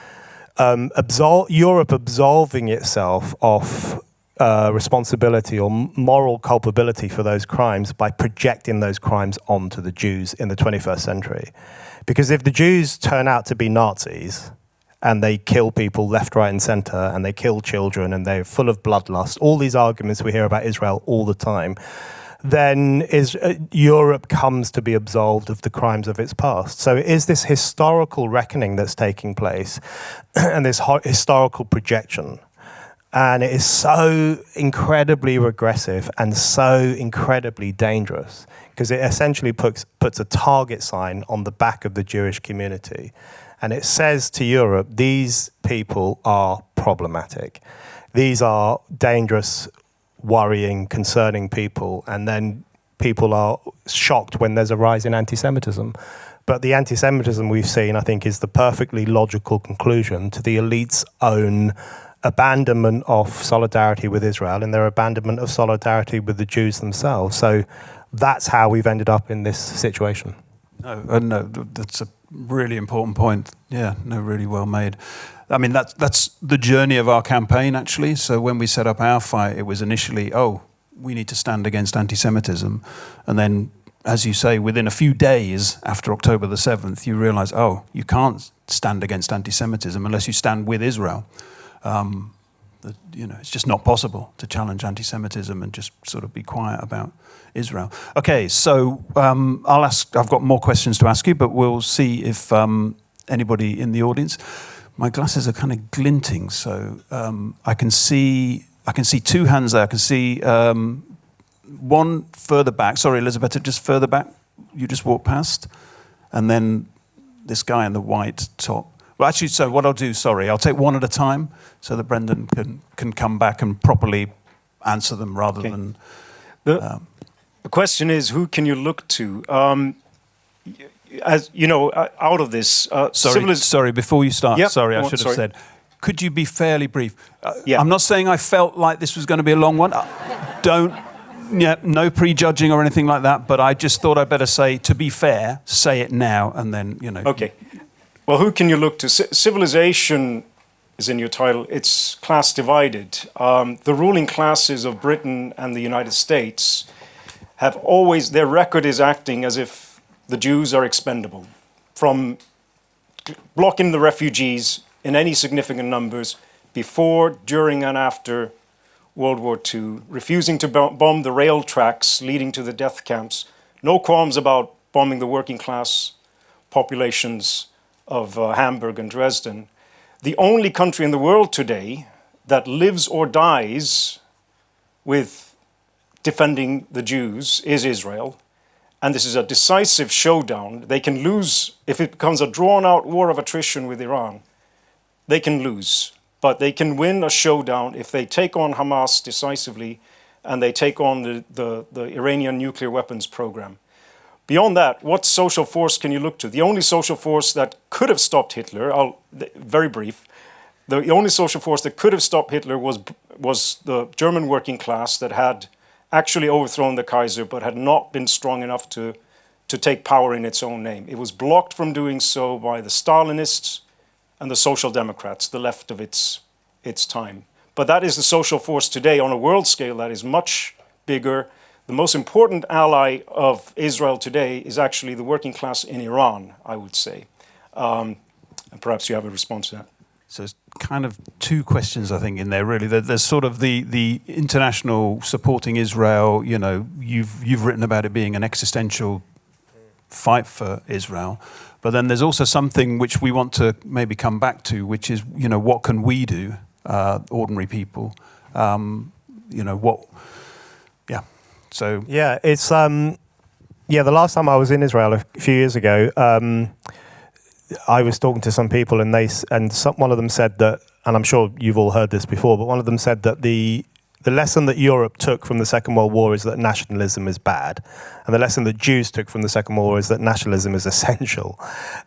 Europe absolving itself of responsibility or moral culpability for those crimes by projecting those crimes onto the Jews in the 21st century. Because if the Jews turn out to be Nazis and they kill people left, right, and center, and they kill children, and they're full of bloodlust, all these arguments we hear about Israel all the time, then Europe comes to be absolved of the crimes of its past. So it is this historical reckoning that's taking place and this historical projection. And it is so incredibly regressive and so incredibly dangerous because it essentially puts a target sign on the back of the Jewish community. And it says to Europe, these people are problematic. These are dangerous, worrying, concerning people. And then people are shocked when there's a rise in anti-Semitism. But the anti-Semitism we've seen, I think, is the perfectly logical conclusion to the elite's own abandonment of solidarity with Israel and their abandonment of solidarity with the Jews themselves. So that's how we've ended up in this situation. No, that's a really important point. Yeah, no, really well made. I mean, that's the journey of our campaign, actually. So when we set up our fight, it was initially, we need to stand against anti-Semitism. And then, as you say, within a few days after October the 7th, you realize, you can't stand against anti-Semitism unless you stand with Israel. It's just not possible to challenge anti-Semitism and just sort of be quiet about Israel. Okay, so I've got more questions to ask you, but we'll see if anybody in the audience. my glasses are kind of glinting, so I can see two hands there. I can see one further back. Sorry, Elizabeth, just further back. You just walked past, and then this guy in the white top. Well, actually, so what I'll do, sorry, I'll take one at a time so that Brendan can come back and properly answer them rather than... The question is, who can you look to? As you know, out of this... Sorry, before you start, Yep. sorry, I should have said, could you be fairly brief? I'm not saying I felt like this was going to be a long one. No prejudging or anything like that, but I just thought I'd better say, to be fair, say it now, and then, you know... Okay. Well, who can you look to? Civilization is in your title. It's class divided. The ruling classes of Britain and the United States have always, their record is acting as if the Jews are expendable. From blocking the refugees in any significant numbers before, during, and after World War II, refusing to bomb the rail tracks leading to the death camps, no qualms about bombing the working class populations of Hamburg and Dresden. The only country in the world today that lives or dies with defending the Jews is Israel. And this is a decisive showdown. They can lose, if it becomes a drawn-out war of attrition with Iran, they can lose. But they can win a showdown if they take on Hamas decisively and they take on the Iranian nuclear weapons program. Beyond that, what social force can you look to? The only social force that could have stopped Hitler, very brief, the only social force that could have stopped Hitler was the German working class that had actually overthrown the Kaiser but had not been strong enough to take power in its own name. It was blocked from doing so by the Stalinists and the Social Democrats, the left of its time. But that is the social force today on a world scale that is much bigger. The most important ally of Israel today is actually the working class in Iran, I would say. And perhaps you have a response to that. So it's kind of two questions, I think, in there, really. There's sort of the international supporting Israel, you know, you've written about it being an existential fight for Israel. But then there's also something which we want to maybe come back to, which is, you know, what can we do, ordinary people? You know, what... Yeah. So yeah, it's the last time I was in Israel a few years ago, I was talking to some people, and one of them said that, and I'm sure you've all heard this before, but one of them said that the lesson that Europe took from the Second World War is that nationalism is bad, and the lesson that Jews took from the Second World War is that nationalism is essential.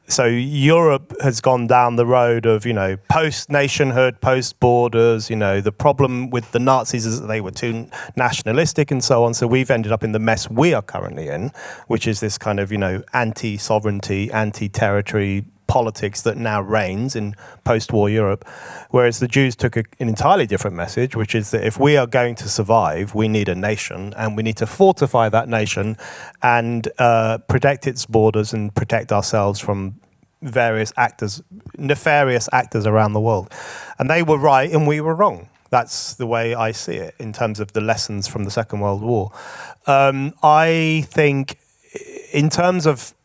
So Europe has gone down the road of, you know, post-nationhood, post-borders. You know, the problem with the Nazis is that they were too nationalistic and so on. So we've ended up in the mess we are currently in, which is this kind of, you know, anti-sovereignty, anti-territory politics that now reigns in post-war Europe, whereas the Jews took an entirely different message, which is that if we are going to survive, we need a nation, and we need to fortify that nation and protect its borders and protect ourselves from various actors, nefarious actors around the world. And they were right and we were wrong. That's the way I see it in terms of the lessons from the Second World War. I think in terms of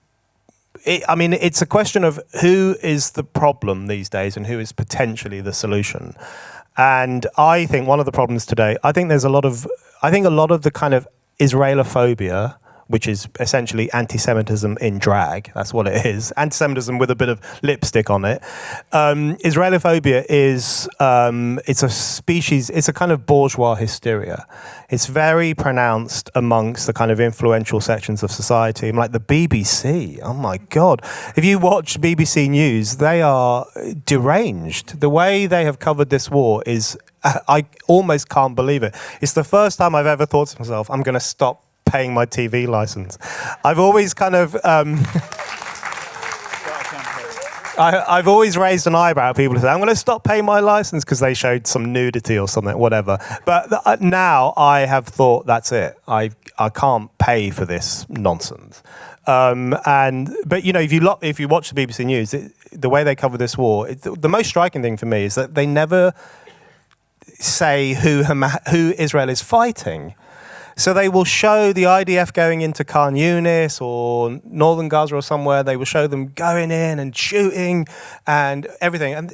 it's a question of who is the problem these days and who is potentially the solution. And I think one of the problems today, I think a lot of the kind of Israelophobia, which is essentially anti-Semitism in drag. That's what it is. Anti-Semitism with a bit of lipstick on it. Israelophobia is, it's a kind of bourgeois hysteria. It's very pronounced amongst the kind of influential sections of society, like the BBC. Oh my God. If you watch BBC News, they are deranged. The way they have covered this war is, I almost can't believe it. It's the first time I've ever thought to myself, I'm going to stop paying my TV license. I've always kind of I've always raised an eyebrow at people who say, I'm going to stop paying my license because they showed some nudity or something, whatever. But now I have thought, that's it. I can't pay for this nonsense. But you know, if you watch the BBC News, the way they cover this war, the most striking thing for me is that they never say who Israel is fighting. So they will show the IDF going into Khan Yunis or northern Gaza or somewhere. They will show them going in and shooting and everything.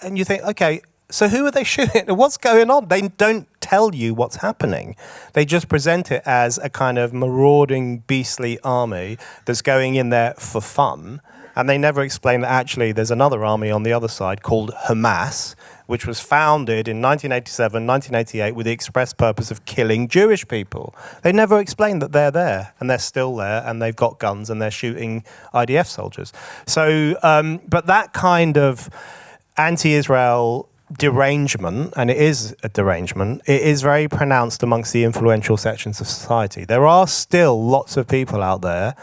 and you think, okay, so who are they shooting? What's going on? They don't tell you what's happening. They just present it as a kind of marauding, beastly army that's going in there for fun. And they never explain that actually there's another army on the other side called Hamas, which was founded in 1987, 1988 with the express purpose of killing Jewish people. They never explain that they're there, and they're still there, and they've got guns, and they're shooting IDF soldiers. So, but that kind of anti-Israel derangement, and it is a derangement, it is very pronounced amongst the influential sections of society. There are still lots of people out there.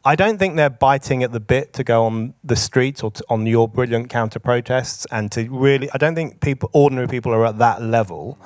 I don't think they're biting at the bit to go on the streets or on your brilliant counter-protests and to really, I don't think ordinary people are at that level.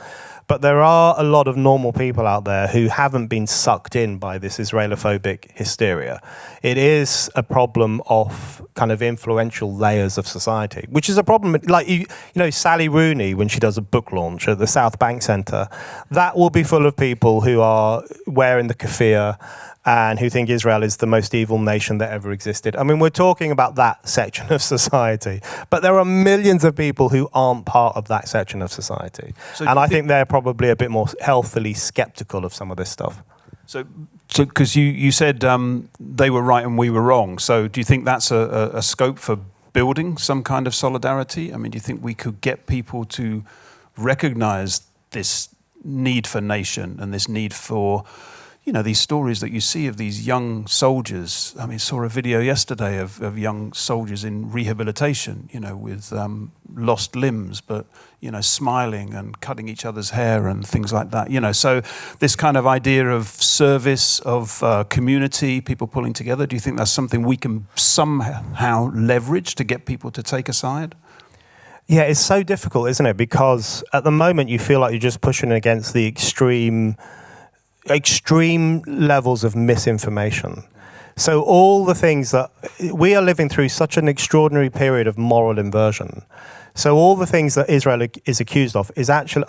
But there are a lot of normal people out there who haven't been sucked in by this Israelophobic hysteria. It is a problem of kind of influential layers of society, which is a problem. Like, you know, Sally Rooney, when she does a book launch at the South Bank Centre, that will be full of people who are wearing the keffiyeh and who think Israel is the most evil nation that ever existed. I mean, we're talking about that section of society, but there are millions of people who aren't part of that section of society. So and I think they're probably a bit more healthily skeptical of some of this stuff. So because you said they were right and we were wrong, so do you think that's a scope for building some kind of solidarity? I mean, do you think we could get people to recognize this need for nation and this need for, you know, these stories that you see of these young soldiers? I mean, I saw a video yesterday of young soldiers in rehabilitation, you know, with lost limbs, but, you know, smiling and cutting each other's hair and things like that, you know. So this kind of idea of service, of community, people pulling together, do you think that's something we can somehow leverage to get people to take a side? Yeah, it's so difficult, isn't it? Because at the moment you feel like you're just pushing against the extreme levels of misinformation. So all the things that we are living through, such an extraordinary period of moral inversion. So all the things that Israel is accused of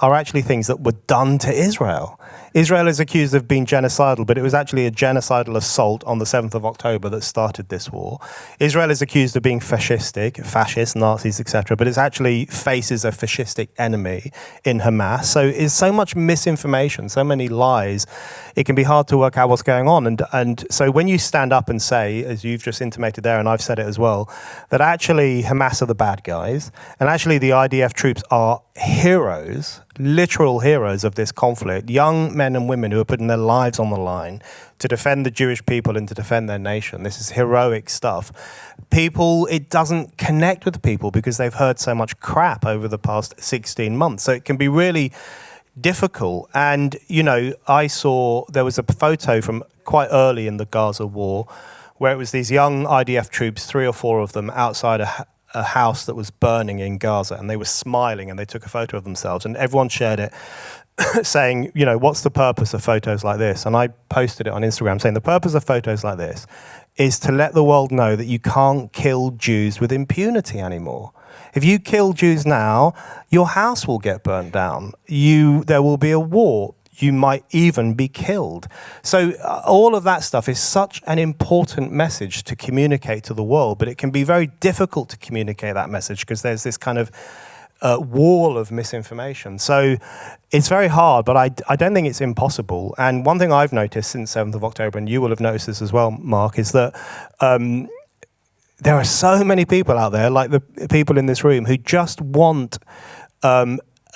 are actually things that were done to Israel. Israel is accused of being genocidal, but it was actually a genocidal assault on the 7th of October that started this war. Israel is accused of being fascist, Nazis, etc., but it actually faces a fascistic enemy in Hamas. So it's so much misinformation, so many lies, it can be hard to work out what's going on. And so when you stand up and say, as you've just intimated there, and I've said it as well, that actually Hamas are the bad guys, and actually the IDF troops are heroes, literal heroes of this conflict, young men and women who are putting their lives on the line to defend the Jewish people and to defend their nation. This is heroic stuff. It doesn't connect with people because they've heard so much crap over the past 16 months. So it can be really difficult. And, you know, there was a photo from quite early in the Gaza war where it was these young IDF troops, 3 or 4 of them, outside a house that was burning in Gaza, and they were smiling and they took a photo of themselves and everyone shared it saying, you know, what's the purpose of photos like this? And I posted it on Instagram saying the purpose of photos like this is to let the world know that you can't kill Jews with impunity anymore. If you kill Jews now, your house will get burnt down. There will be a war. You might even be killed. So all of that stuff is such an important message to communicate to the world, but it can be very difficult to communicate that message because there's this kind of wall of misinformation. So it's very hard, but I don't think it's impossible. And one thing I've noticed since 7th of October, and you will have noticed this as well, Mark, is that there are so many people out there, like the people in this room, who just want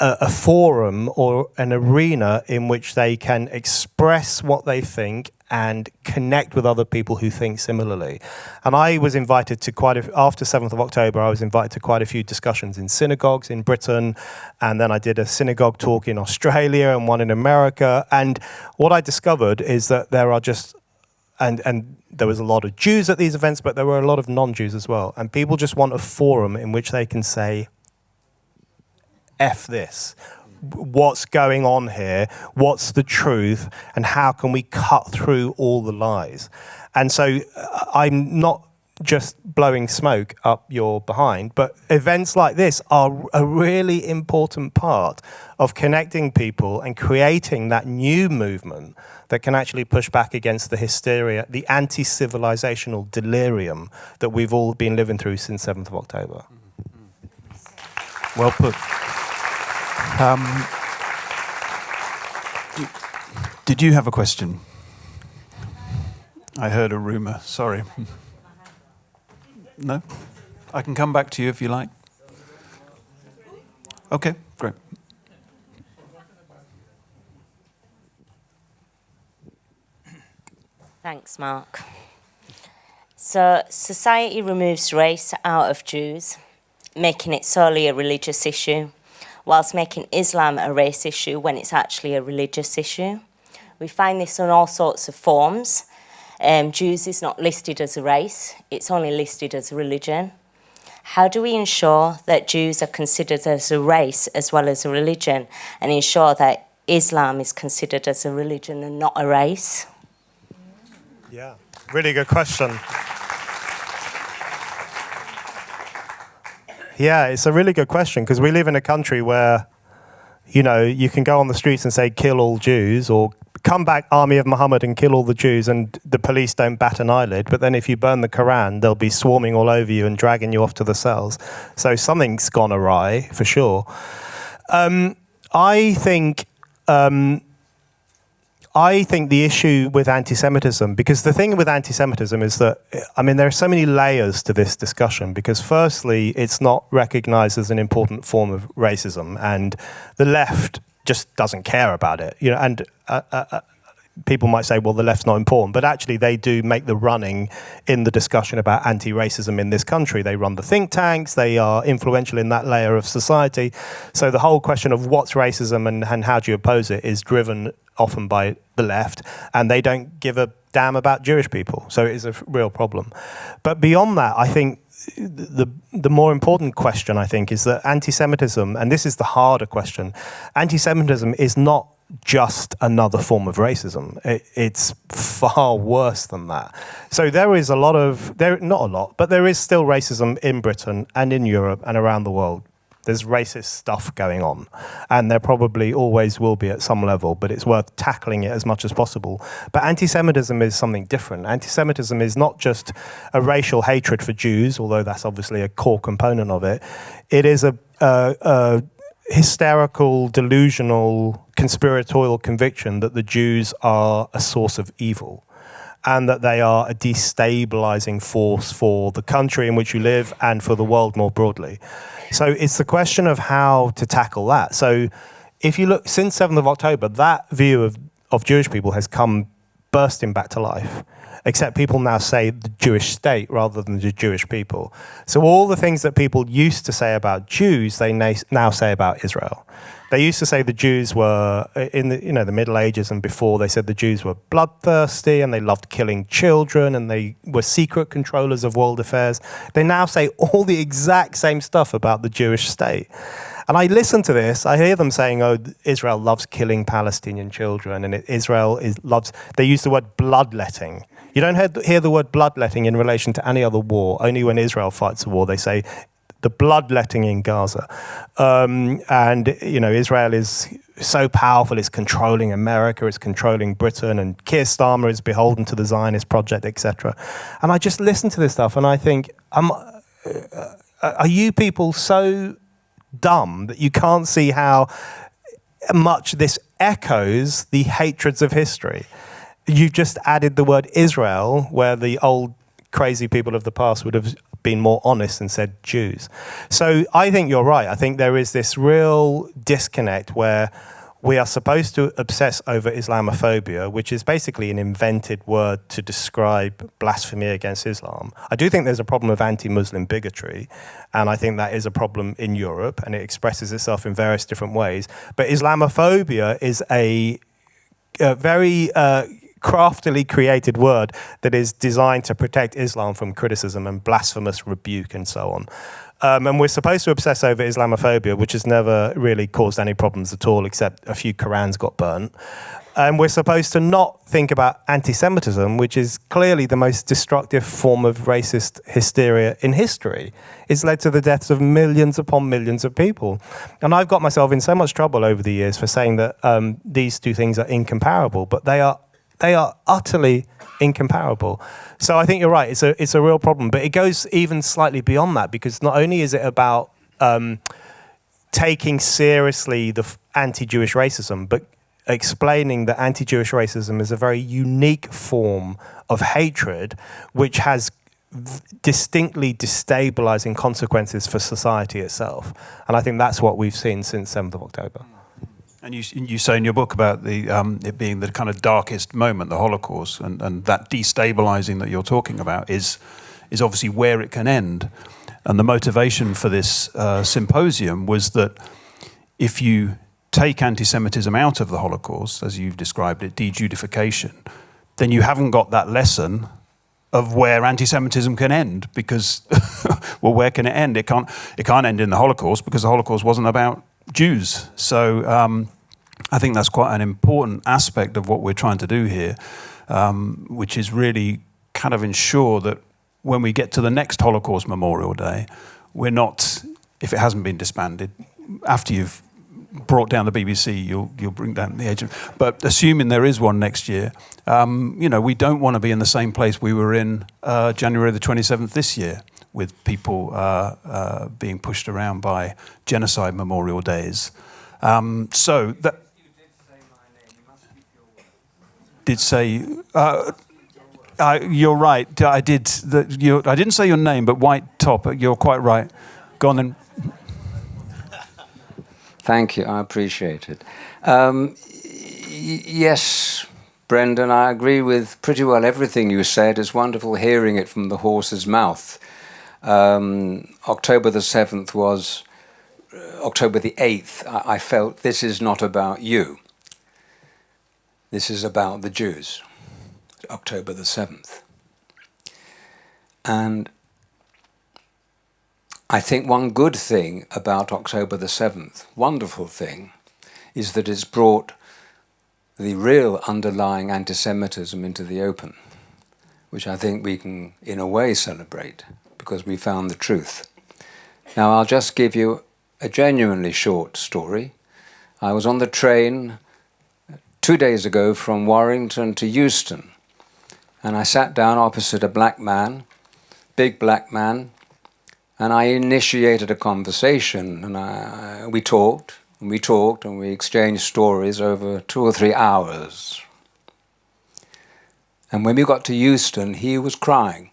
a forum or an arena in which they can express what they think and connect with other people who think similarly. And I was invited to after 7th of October, I was invited to quite a few discussions in synagogues in Britain, and then I did a synagogue talk in Australia and one in America. And what I discovered is that there are just, and there was a lot of Jews at these events, but there were a lot of non-Jews as well. And people just want a forum in which they can say, F this. What's going on here? What's the truth? And how can we cut through all the lies? And so I'm not just blowing smoke up your behind, but events like this are a really important part of connecting people and creating that new movement that can actually push back against the hysteria, the anti-civilizational delirium that we've all been living through since 7th of October. Well put. Did you have a question? I heard a rumour. Sorry. No? I can come back to you if you like. Okay, great. Thanks, Mark. So, society removes race out of Jews, making it solely a religious issue, whilst making Islam a race issue when it's actually a religious issue. We find this in all sorts of forms. Jews is not listed as a race, it's only listed as a religion. How do we ensure that Jews are considered as a race as well as a religion, and ensure that Islam is considered as a religion and not a race? Yeah, really good question. Yeah, it's a really good question because we live in a country where, you know, you can go on the streets and say, kill all Jews, or come back, army of Muhammad, and kill all the Jews, and the police don't bat an eyelid. But then if you burn the Quran, they'll be swarming all over you and dragging you off to the cells. So something's gone awry, for sure. I think the issue with anti-Semitism, because the thing with anti-Semitism is that, I mean, there are so many layers to this discussion, because firstly, it's not recognized as an important form of racism, and the left just doesn't care about it. You know, and people might say, well, the left's not important, but actually they do make the running in the discussion about anti-racism in this country. They run the think tanks, they are influential in that layer of society. So the whole question of what's racism and how do you oppose it is driven often by the left, and they don't give a damn about Jewish people. So it is a real problem. But beyond that, I think the more important question, I think, is that anti-Semitism, and this is the harder question, anti-Semitism is not just another form of racism. It's far worse than that. So there is not a lot, but there is still racism in Britain and in Europe and around the world. There's racist stuff going on, and there probably always will be at some level, but it's worth tackling it as much as possible. But anti-Semitism is something different. Anti-Semitism is not just a racial hatred for Jews, although that's obviously a core component of it. It is a hysterical, delusional, conspiratorial conviction that the Jews are a source of evil, and that they are a destabilizing force for the country in which you live and for the world more broadly. So it's the question of how to tackle that. So if you look, since 7th of October, that view of Jewish people has come bursting back to life, except people now say the Jewish state rather than the Jewish people. So all the things that people used to say about Jews, they now say about Israel. They used to say the Jews were, in the Middle Ages and before, they said the Jews were bloodthirsty and they loved killing children and they were secret controllers of world affairs. They now say all the exact same stuff about the Jewish state. And I listen to this, I hear them saying, oh, Israel loves killing Palestinian children, and they use the word bloodletting. You don't hear the word bloodletting in relation to any other war. Only when Israel fights a war, they say the bloodletting in Gaza. And, you know, Israel is so powerful, it's controlling America, it's controlling Britain, and Keir Starmer is beholden to the Zionist project, etc. And I just listen to this stuff and I think, are you people so dumb that you can't see how much this echoes the hatreds of history? You've just added the word Israel, where the old crazy people of the past would have been more honest and said Jews. So I think you're right. I think there is this real disconnect where we are supposed to obsess over Islamophobia, which is basically an invented word to describe blasphemy against Islam. I do think there's a problem of anti-Muslim bigotry, and I think that is a problem in Europe, and it expresses itself in various different ways. But Islamophobia is a very craftily created word that is designed to protect Islam from criticism and blasphemous rebuke and so on. And we're supposed to obsess over Islamophobia, which has never really caused any problems at all, except a few Qurans got burnt. And we're supposed to not think about anti-Semitism, which is clearly the most destructive form of racist hysteria in history. It's led to the deaths of millions upon millions of people. And I've got myself in so much trouble over the years for saying that these two things are incomparable, but they are utterly incomparable. So I think you're right, it's a real problem. But it goes even slightly beyond that, because not only is it about taking seriously the anti-Jewish racism, but explaining that anti-Jewish racism is a very unique form of hatred which has distinctly destabilizing consequences for society itself. And I think that's what we've seen since 7th of October. And you say in your book about the it being the kind of darkest moment, the Holocaust, and that destabilizing that you're talking about is obviously where it can end. And the motivation for this symposium was that if you take anti-Semitism out of the Holocaust, as you've described it, de-Judification, then you haven't got that lesson of where anti-Semitism can end, because, well, where can it end? It can't end in the Holocaust, because the Holocaust wasn't about Jews. So I think that's quite an important aspect of what we're trying to do here, which is really kind of ensure that when we get to the next Holocaust Memorial Day, we're not, if it hasn't been disbanded, after you've brought down the BBC, you'll bring down the agent. But assuming there is one next year, we don't want to be in the same place we were in January the 27th this year, with people being pushed around by genocide memorial days. So that did say. You're right. I didn't say your name, but white top. You're quite right. Go on then. Thank you. I appreciate it. Yes, Brendan, I agree with pretty well everything you said. It's wonderful hearing it from the horse's mouth. October the 7th was October the 8th. I felt this is not about you. This is about the Jews. October the 7th. And I think one good thing about October the 7th, wonderful thing, is that it's brought the real underlying anti-Semitism into the open, which I think we can, in a way, celebrate, because we found the truth. Now, I'll just give you a genuinely short story. I was on the train 2 days ago from Warrington to Euston, and I sat down opposite a black man, big black man, and I initiated a conversation, and we talked, and we exchanged stories over 2 or 3 hours. And when we got to Euston, he was crying.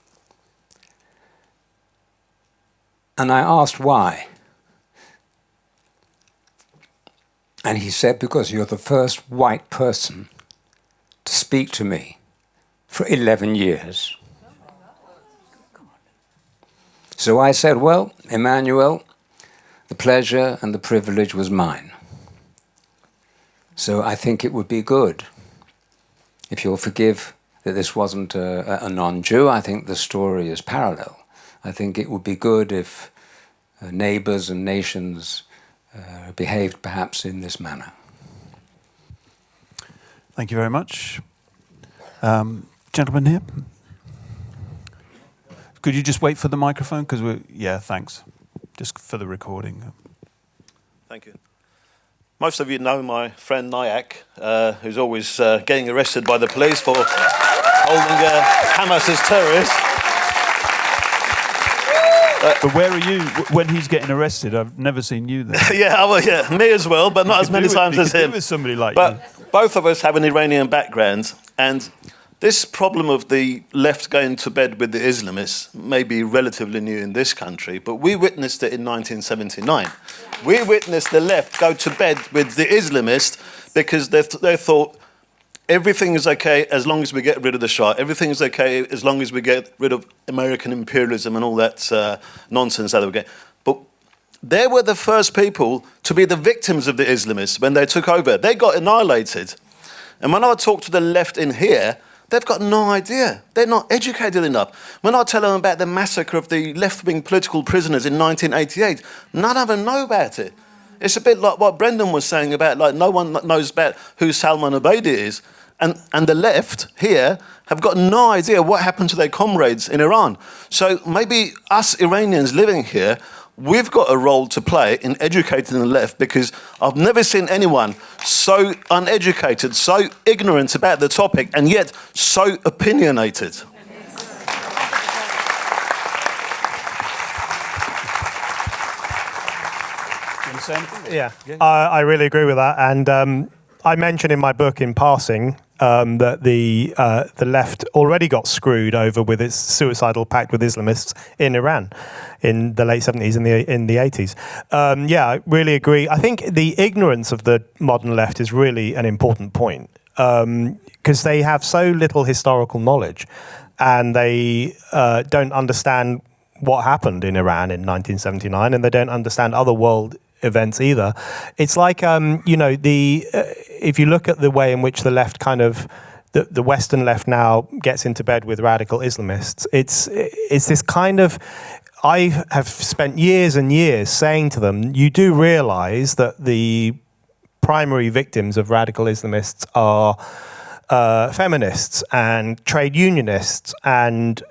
And I asked why. And he said, because you're the first white person to speak to me for 11 years. So I said, well, Emmanuel, the pleasure and the privilege was mine. So I think it would be good, if you'll forgive that this wasn't a non-Jew. I think the story is parallel. I think it would be good if neighbours and nations behaved perhaps in this manner. Thank you very much. Gentleman here. Could you just wait for the microphone? Thanks. Just for the recording. Thank you. Most of you know my friend Nayak, who's always getting arrested by the police for holding Hamas as terrorists. But where are you when he's getting arrested? I've never seen you there. yeah, me as well, but not as many times as him. With somebody like but you. Both of us have an Iranian background, and this problem of the left going to bed with the Islamists may be relatively new in this country, but we witnessed it in 1979. We witnessed the left go to bed with the Islamists because they thought everything is okay as long as we get rid of the Shah. Everything is okay as long as we get rid of American imperialism and all that nonsense that we get. But they were the first people to be the victims of the Islamists when they took over. They got annihilated. And when I talk to the left in here, they've got no idea. They're not educated enough. When I tell them about the massacre of the left-wing political prisoners in 1988, none of them know about it. It's a bit like what Brendan was saying about, like, no one knows about who Salman Abedi is. And the left here have got no idea what happened to their comrades in Iran. So maybe us Iranians living here, we've got a role to play in educating the left, because I've never seen anyone so uneducated, so ignorant about the topic, and yet so opinionated. want to say anything? Yeah, I really agree with that. And I mentioned in my book, in passing, that the left already got screwed over with its suicidal pact with Islamists in Iran in the late 70s and in the 80s. Yeah, I really agree. I think the ignorance of the modern left is really an important point, because they have so little historical knowledge, and they don't understand what happened in Iran in 1979, and they don't understand other world events either. It's like, if you look at the way in which the left the Western left now gets into bed with radical Islamists, it's this kind of, I have spent years and years saying to them, you do realize that the primary victims of radical Islamists are feminists and trade unionists and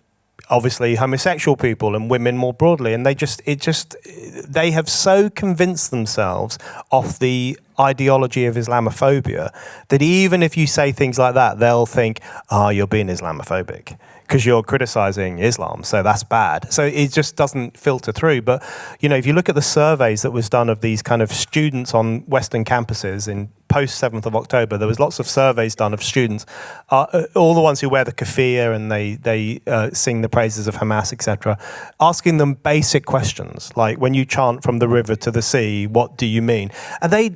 obviously homosexual people and women more broadly, and they have so convinced themselves of the ideology of Islamophobia that even if you say things like that, they'll think, you're being Islamophobic because you're criticizing Islam, so that's bad. So it just doesn't filter through. But, if you look at the surveys that was done of these kind of students on Western campuses in post 7th of October, there was lots of surveys done of students, all the ones who wear the keffiyeh and they sing the praises of Hamas, etc., asking them basic questions, like when you chant from the river to the sea, what do you mean? And they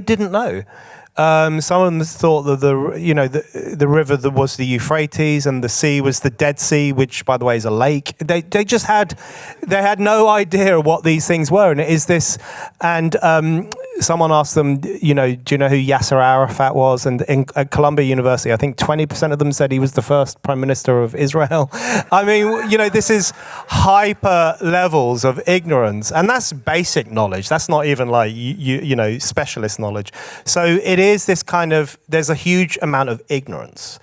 didn't know. Some of them thought that the river that was the Euphrates and the sea was the Dead Sea, which, by the way, is a lake. They had no idea what these things were, and it is this. And someone asked them, do you know who Yasser Arafat was? And at Columbia University, I think 20% of them said he was the first prime minister of Israel. I mean, this is hyper levels of ignorance, and that's basic knowledge. That's not even like specialist knowledge. So it is this kind of, there's a huge amount of ignorance.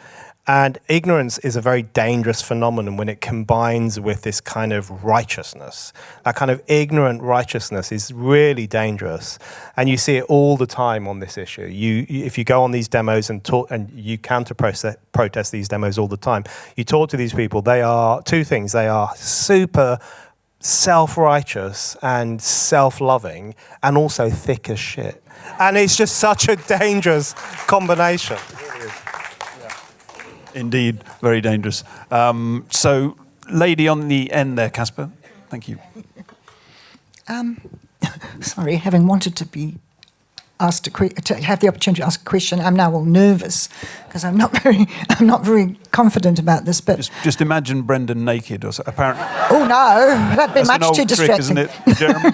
And ignorance is a very dangerous phenomenon when it combines with this kind of righteousness. That kind of ignorant righteousness is really dangerous. And you see it all the time on this issue. If you go on these demos and talk, and you counter-protest these demos all the time, you talk to these people, they are two things. They are super self-righteous and self-loving, and also thick as shit. And it's just such a dangerous combination. Indeed, very dangerous. So, lady on the end there, Casper. Thank you. Sorry, having wanted to be asked to have the opportunity to ask a question, I'm now all nervous because I'm not very confident about this. But just imagine Brendan naked, or so, apparently. Oh no, that'd be much too distracting, trick, isn't it, Jeremy?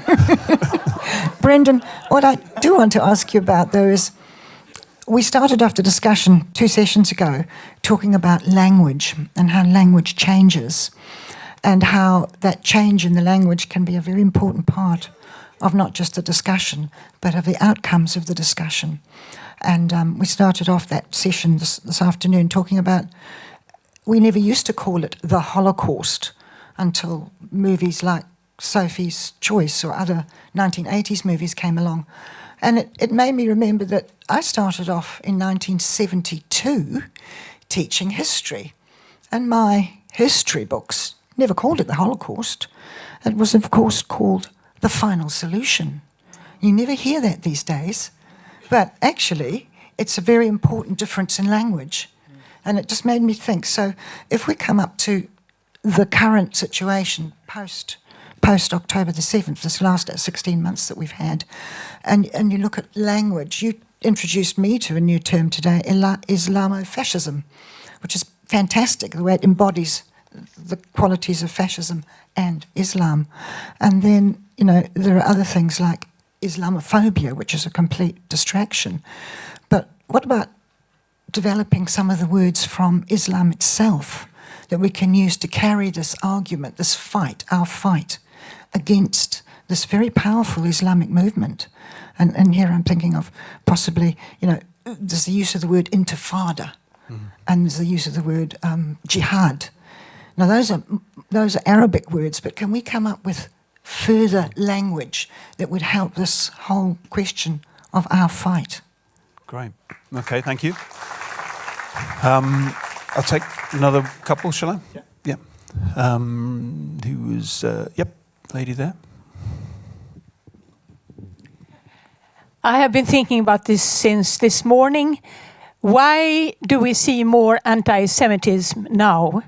Brendan, what I do want to ask you about, though, is we started off the discussion 2 sessions ago talking about language and how language changes and how that change in the language can be a very important part of not just the discussion, but of the outcomes of the discussion. And we started off that session this afternoon talking about, we never used to call it the Holocaust until movies like Sophie's Choice or other 1980s movies came along. And it made me remember that I started off in 1972 teaching history. And my history books never called it the Holocaust. It was, of course, called the Final Solution. You never hear that these days. But actually, it's a very important difference in language. And it just made me think, so if we come up to the current situation post-October the 7th, this last 16 months that we've had, and you look at language, you introduced me to a new term today, Islamofascism, which is fantastic, the way it embodies the qualities of fascism and Islam. And then, there are other things like Islamophobia, which is a complete distraction. But what about developing some of the words from Islam itself that we can use to carry this argument, this fight, our fight, against this very powerful Islamic movement? And here I'm thinking of possibly, there's the use of the word intifada, and there's the use of the word jihad. Now those are Arabic words, but can we come up with further language that would help this whole question of our fight? Great. Okay, thank you. I'll take another couple, shall I? Yeah. Who was, lady there. I have been thinking about this since this morning. Why do we see more anti-Semitism now?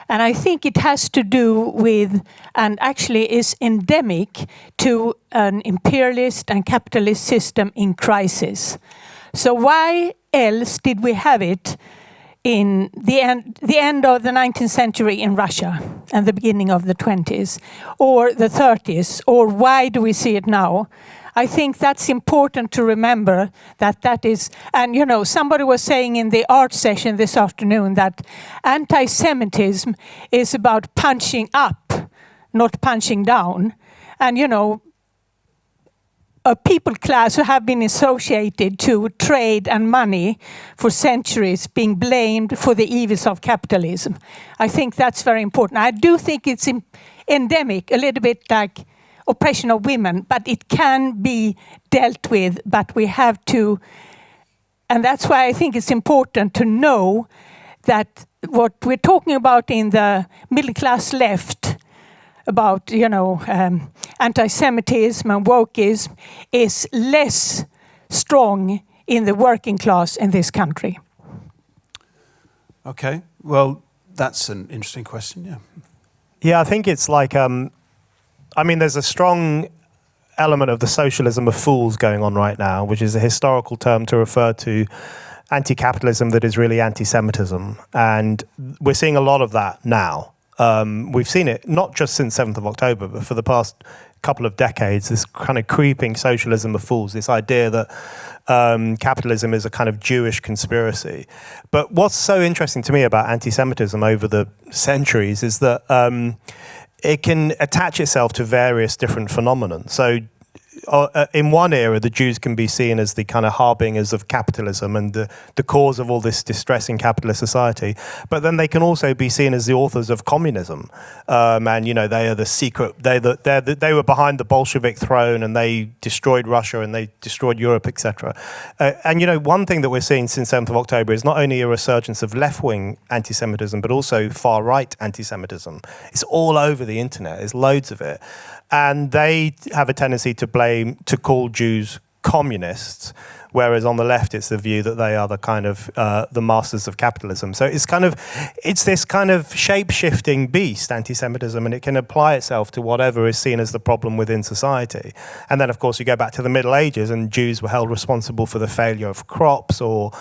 And I think it has to do with, and actually is endemic to, an imperialist and capitalist system in crisis. So why else did we have it in the end of the 19th century in Russia and the beginning of the 20s or the 30s, or why do we see it now? I think that's important to remember that is, and you know, somebody was saying in the art session this afternoon that anti-Semitism is about punching up, not punching down. And you know, a people class who have been associated to trade and money for centuries being blamed for the evils of capitalism. I think that's very important. I do think it's endemic, a little bit like oppression of women, but it can be dealt with, but we have to, and that's why I think it's important to know that what we're talking about in the middle class left, about, you know, anti-Semitism and wokeism is less strong in the working class in this country. Okay, well, that's an interesting question, yeah. Yeah, I think it's like, I mean, there's a strong element of the socialism of fools going on right now, which is a historical term to refer to anti-capitalism that is really anti-Semitism. And we're seeing a lot of that now. We've seen it not just since 7th of October, but for the past couple of decades, this kind of creeping socialism of fools, this idea that capitalism is a kind of Jewish conspiracy. But what's so interesting to me about anti-Semitism over the centuries is that it can attach itself to various different phenomena. So in one era, the Jews can be seen as the kind of harbingers of capitalism and the cause of all this distress in capitalist society. But then they can also be seen as the authors of communism. And, you know, they are the secret, they were behind the Bolshevik throne and they destroyed Russia and they destroyed Europe, etc. And, you know, one thing that we're seeing since 7th of October is not only a resurgence of left-wing anti-Semitism, but also far-right anti-Semitism. It's all over the internet. There's loads of it. And they have a tendency to call Jews communists, whereas on the left it's the view that they are the kind of the masters of capitalism. So it's this kind of shape-shifting beast, anti-Semitism, and it can apply itself to whatever is seen as the problem within society. And then, of course, you go back to the Middle Ages, and Jews were held responsible for the failure of crops or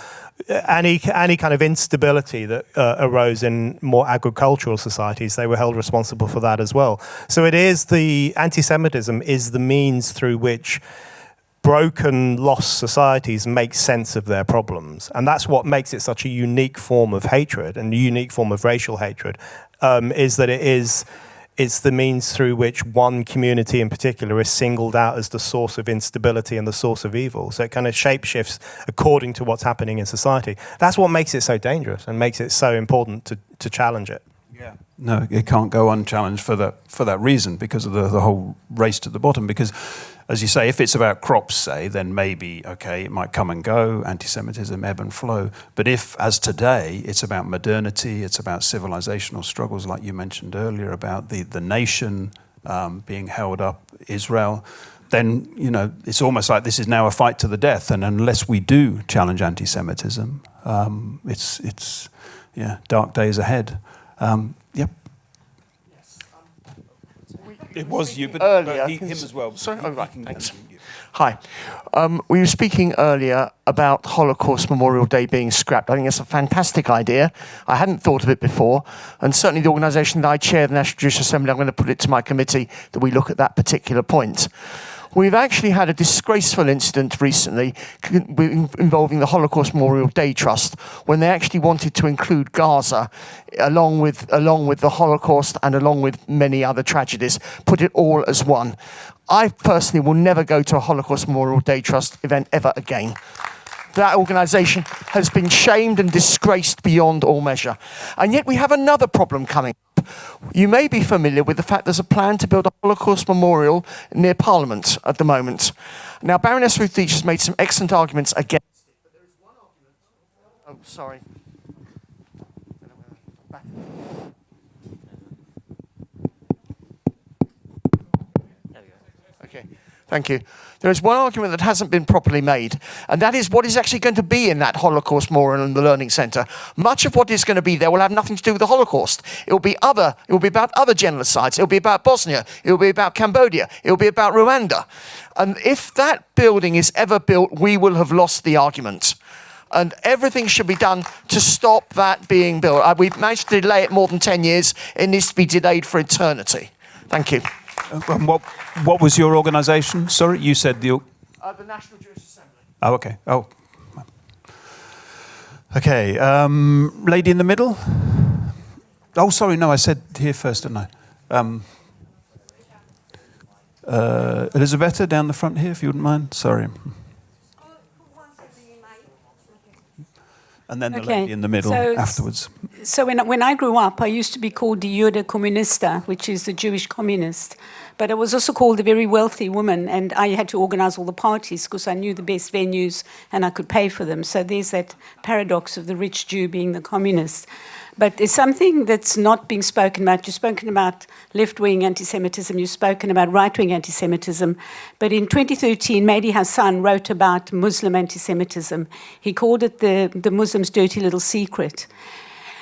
any kind of instability that arose in more agricultural societies. They were held responsible for that as well. So the anti-Semitism is the means through which broken, lost societies make sense of their problems. And that's what makes it such a unique form of hatred and a unique form of racial hatred, is that it's the means through which one community in particular is singled out as the source of instability and the source of evil. So it kind of shapeshifts according to what's happening in society. That's what makes it so dangerous and makes it so important to challenge it. Yeah. No, it can't go unchallenged for that reason, because of the whole race to the bottom. Because, as you say, if it's about crops, say, then maybe, okay, it might come and go, anti-Semitism, ebb and flow. But if, as today, it's about modernity, it's about civilizational struggles, like you mentioned earlier, about the nation being held up, Israel, then, you know, it's almost like this is now a fight to the death. And unless we do challenge anti-Semitism, it's dark days ahead. Yep. It was you, but him as well. Sorry, right, thanks. Hi. We were speaking earlier about Holocaust Memorial Day being scrapped. I think it's a fantastic idea. I hadn't thought of it before, and certainly the organisation that I chair, the National Jewish Assembly, I'm going to put it to my committee that we look at that particular point. We've actually had a disgraceful incident recently involving the Holocaust Memorial Day Trust, when they actually wanted to include Gaza along with the Holocaust and along with many other tragedies, put it all as one. I personally will never go to a Holocaust Memorial Day Trust event ever again. That organisation has been shamed and disgraced beyond all measure. And yet we have another problem coming up. You may be familiar with the fact there's a plan to build a Holocaust memorial near Parliament at the moment. Now, Baroness Ruth Deitch has made some excellent arguments against it, but there is one argument... Oh, sorry. Okay. Thank you. There is one argument that hasn't been properly made, and that is what is actually going to be in that Holocaust Memorial and the Learning Centre. Much of what is going to be there will have nothing to do with the Holocaust. It will be about other genocides. It will be about Bosnia. It will be about Cambodia. It will be about Rwanda. And if that building is ever built, we will have lost the argument. And everything should be done to stop that being built. We've managed to delay it more than 10 years. It needs to be delayed for eternity. Thank you. What was your organisation? Sorry, you said the National Jewish Assembly. Oh, okay. Oh, okay. Lady in the middle. Oh, sorry. No, I said here first, didn't I? Elisabetta down the front here, if you wouldn't mind. Sorry. And then the lady in the middle afterwards. So when I grew up, I used to be called the Jude Kommunista, which is the Jewish communist. But I was also called a very wealthy woman, and I had to organize all the parties because I knew the best venues and I could pay for them. So there's that paradox of the rich Jew being the communist. But there's something that's not being spoken about. You've spoken about left-wing anti-Semitism. You've spoken about right-wing anti-Semitism. But in 2013, Mehdi Hassan wrote about Muslim anti-Semitism. He called it the Muslims' dirty little secret.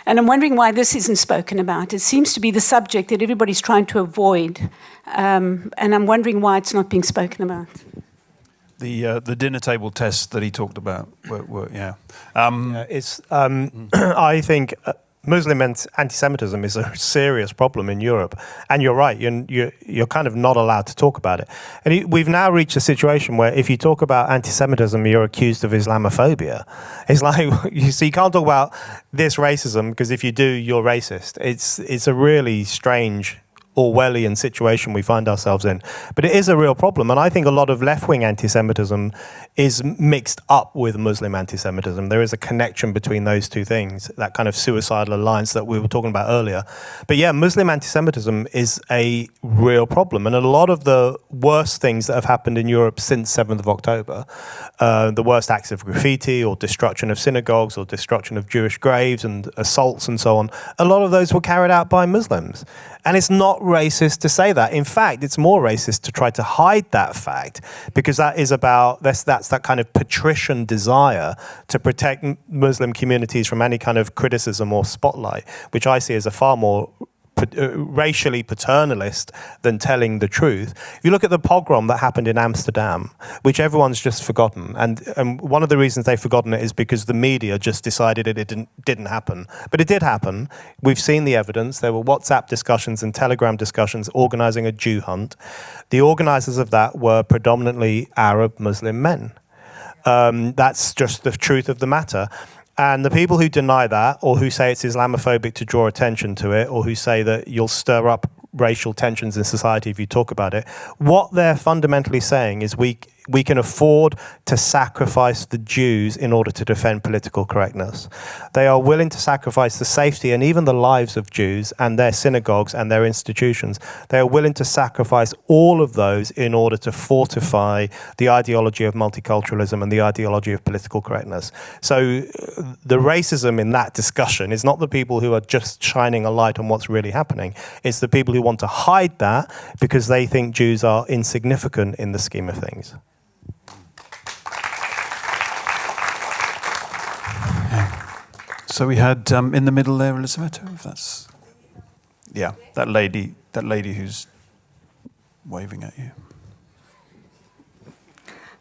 And I'm wondering why this isn't spoken about. It seems to be the subject that everybody's trying to avoid. And I'm wondering why it's not being spoken about. The dinner table tests that he talked about were I think Muslim anti-Semitism is a serious problem in Europe, and you're right. You're kind of not allowed to talk about it. And we've now reached a situation where if you talk about anti-Semitism, you're accused of Islamophobia. It's like you can't talk about this racism because if you do, you're racist. It's a really strange Orwellian situation we find ourselves in. But it is a real problem, and I think a lot of left-wing anti-Semitism is mixed up with Muslim anti-Semitism. There is a connection between those two things, that kind of suicidal alliance that we were talking about earlier. But yeah, Muslim anti-Semitism is a real problem, and a lot of the worst things that have happened in Europe since 7th of October, the worst acts of graffiti or destruction of synagogues or destruction of Jewish graves and assaults and so on, a lot of those were carried out by Muslims. And it's not racist to say that. In fact, it's more racist to try to hide that fact, because that is about, that's that kind of patrician desire to protect Muslim communities from any kind of criticism or spotlight, which I see as a far more racially paternalist than telling the truth. If you look at the pogrom that happened in Amsterdam, which everyone's just forgotten, and one of the reasons they've forgotten it is because the media just decided it didn't happen. But it did happen. We've seen the evidence. There were WhatsApp discussions and Telegram discussions organising a Jew hunt. The organisers of that were predominantly Arab Muslim men. That's just the truth of the matter. And the people who deny that, or who say it's Islamophobic to draw attention to it, or who say that you'll stir up racial tensions in society if you talk about it, what they're fundamentally saying is we can afford to sacrifice the Jews in order to defend political correctness. They are willing to sacrifice the safety and even the lives of Jews and their synagogues and their institutions. They are willing to sacrifice all of those in order to fortify the ideology of multiculturalism and the ideology of political correctness. So the racism in that discussion is not the people who are just shining a light on what's really happening. It's the people who want to hide that because they think Jews are insignificant in the scheme of things. So we had in the middle there, Elizabeth, if that's... Yeah, that lady who's waving at you.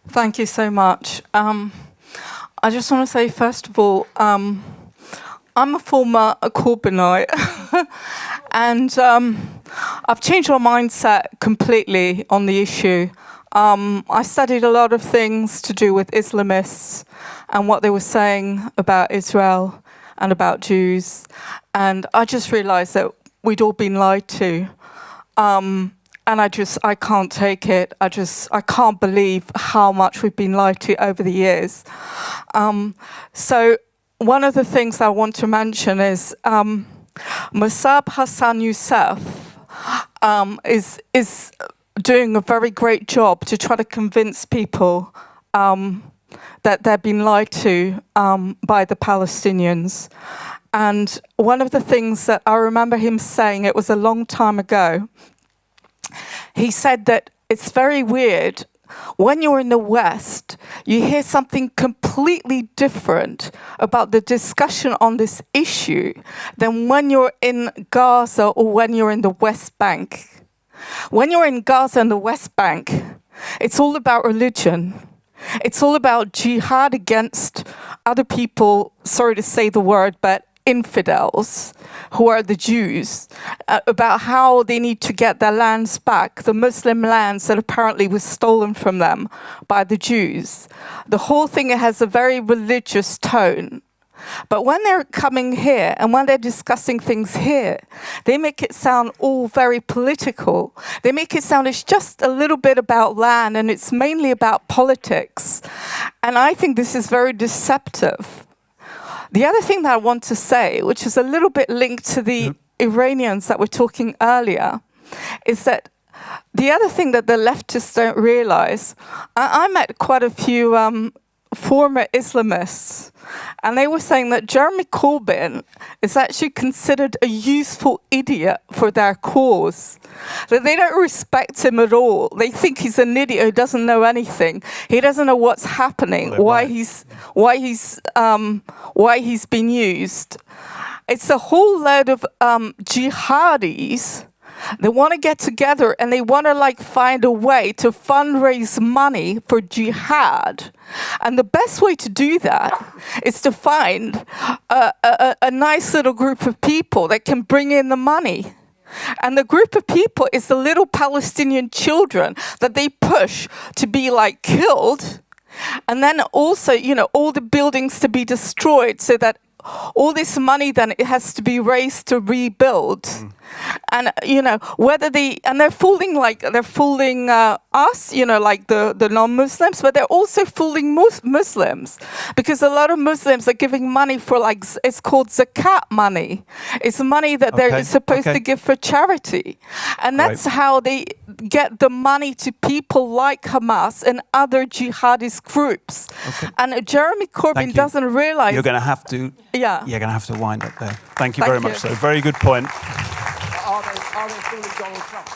Thank you so much. I just want to say, first of all, I'm a former Corbynite, and I've changed my mindset completely on the issue. I studied a lot of things to do with Islamists and what they were saying about Israel and about Jews, and I just realised that we'd all been lied to, and I can't take it. I can't believe how much we've been lied to over the years. So one of the things I want to mention is Musab Hassan Youssef is doing a very great job to try to convince people that they've been lied to by the Palestinians. And one of the things that I remember him saying, it was a long time ago, he said that it's very weird when you're in the West, you hear something completely different about the discussion on this issue than when you're in Gaza or when you're in the West Bank. When you're in Gaza and the West Bank, it's all about religion. It's all about jihad against other people, sorry to say the word, but infidels, who are the Jews, about how they need to get their lands back, the Muslim lands that apparently was stolen from them by the Jews. The whole thing has a very religious tone. But when they're coming here and when they're discussing things here, they make it sound all very political. They make it sound it's just a little bit about land and it's mainly about politics. And I think this is very deceptive. The other thing that I want to say, which is a little bit linked to the Iranians that were talking earlier, is that the other thing that the leftists don't realize, I met quite a few former Islamists, and they were saying that Jeremy Corbyn is actually considered a useful idiot for their cause. That they don't respect him at all. They think he's an idiot who doesn't know anything. He doesn't know what's happening, why he's been used. It's a whole load of jihadis. They want to get together and they want to find a way to fundraise money for jihad. And the best way to do that is to find a nice little group of people that can bring in the money. And the group of people is the little Palestinian children that they push to be killed. And then also, all the buildings to be destroyed so that all this money then it has to be raised to rebuild. And whether they're fooling us, the non-Muslims, but they're also fooling Muslims, because a lot of Muslims are giving money for it's called zakat money. It's money that they're supposed to give for charity, and that's how they get the money to people like Hamas and other jihadist groups. And Jeremy Corbyn doesn't realize. You're going to have to. Yeah. You're going to have to wind up there. Thank you very much. So very good point. Are they fooling Donald Trump?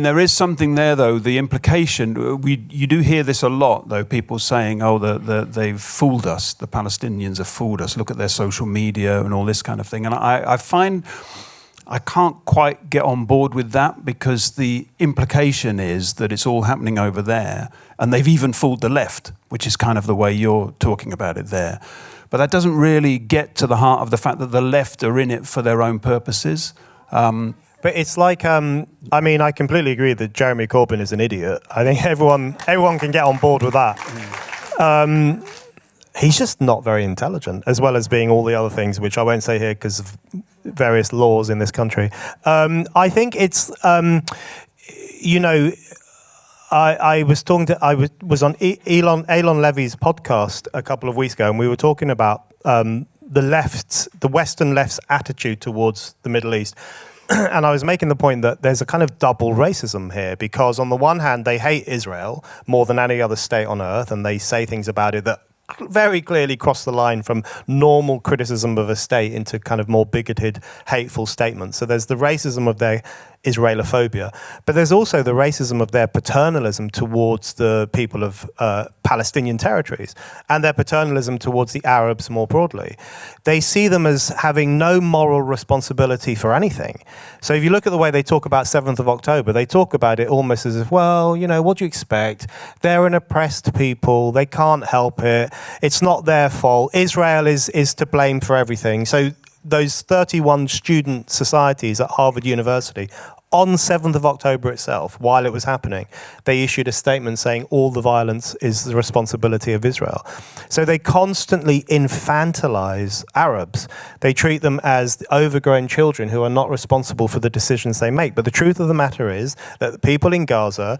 There is something there, though. The implication, you do hear this a lot, though. People saying, they've fooled us. The Palestinians have fooled us. Look at their social media and all this kind of thing. And I find I can't quite get on board with that, because the implication is that it's all happening over there. And they've even fooled the left, which is kind of the way you're talking about it there. But that doesn't really get to the heart of the fact that the left are in it for their own purposes. But it's I completely agree that Jeremy Corbyn is an idiot. I think everyone can get on board with that. He's just not very intelligent, as well as being all the other things, which I won't say here because of various laws in this country. I think it's, I was on Elon Levy's podcast a couple of weeks ago, and we were talking about the Western left's attitude towards the Middle East. And I was making the point that there's a kind of double racism here, because on the one hand, they hate Israel more than any other state on earth, and they say things about it that very clearly cross the line from normal criticism of a state into kind of more bigoted, hateful statements. So there's the racism of their Israelophobia, but there's also the racism of their paternalism towards the people of Palestinian territories, and their paternalism towards the Arabs more broadly. They see them as having no moral responsibility for anything. So if you look at the way they talk about 7th of October, they talk about it almost as if, well, what do you expect? They're an oppressed people. They can't help it. It's not their fault. Israel is to blame for everything. So those 31 student societies at Harvard University, on 7th of October itself, while it was happening, they issued a statement saying all the violence is the responsibility of Israel. So they constantly infantilize Arabs. They treat them as overgrown children who are not responsible for the decisions they make. But the truth of the matter is that the people in Gaza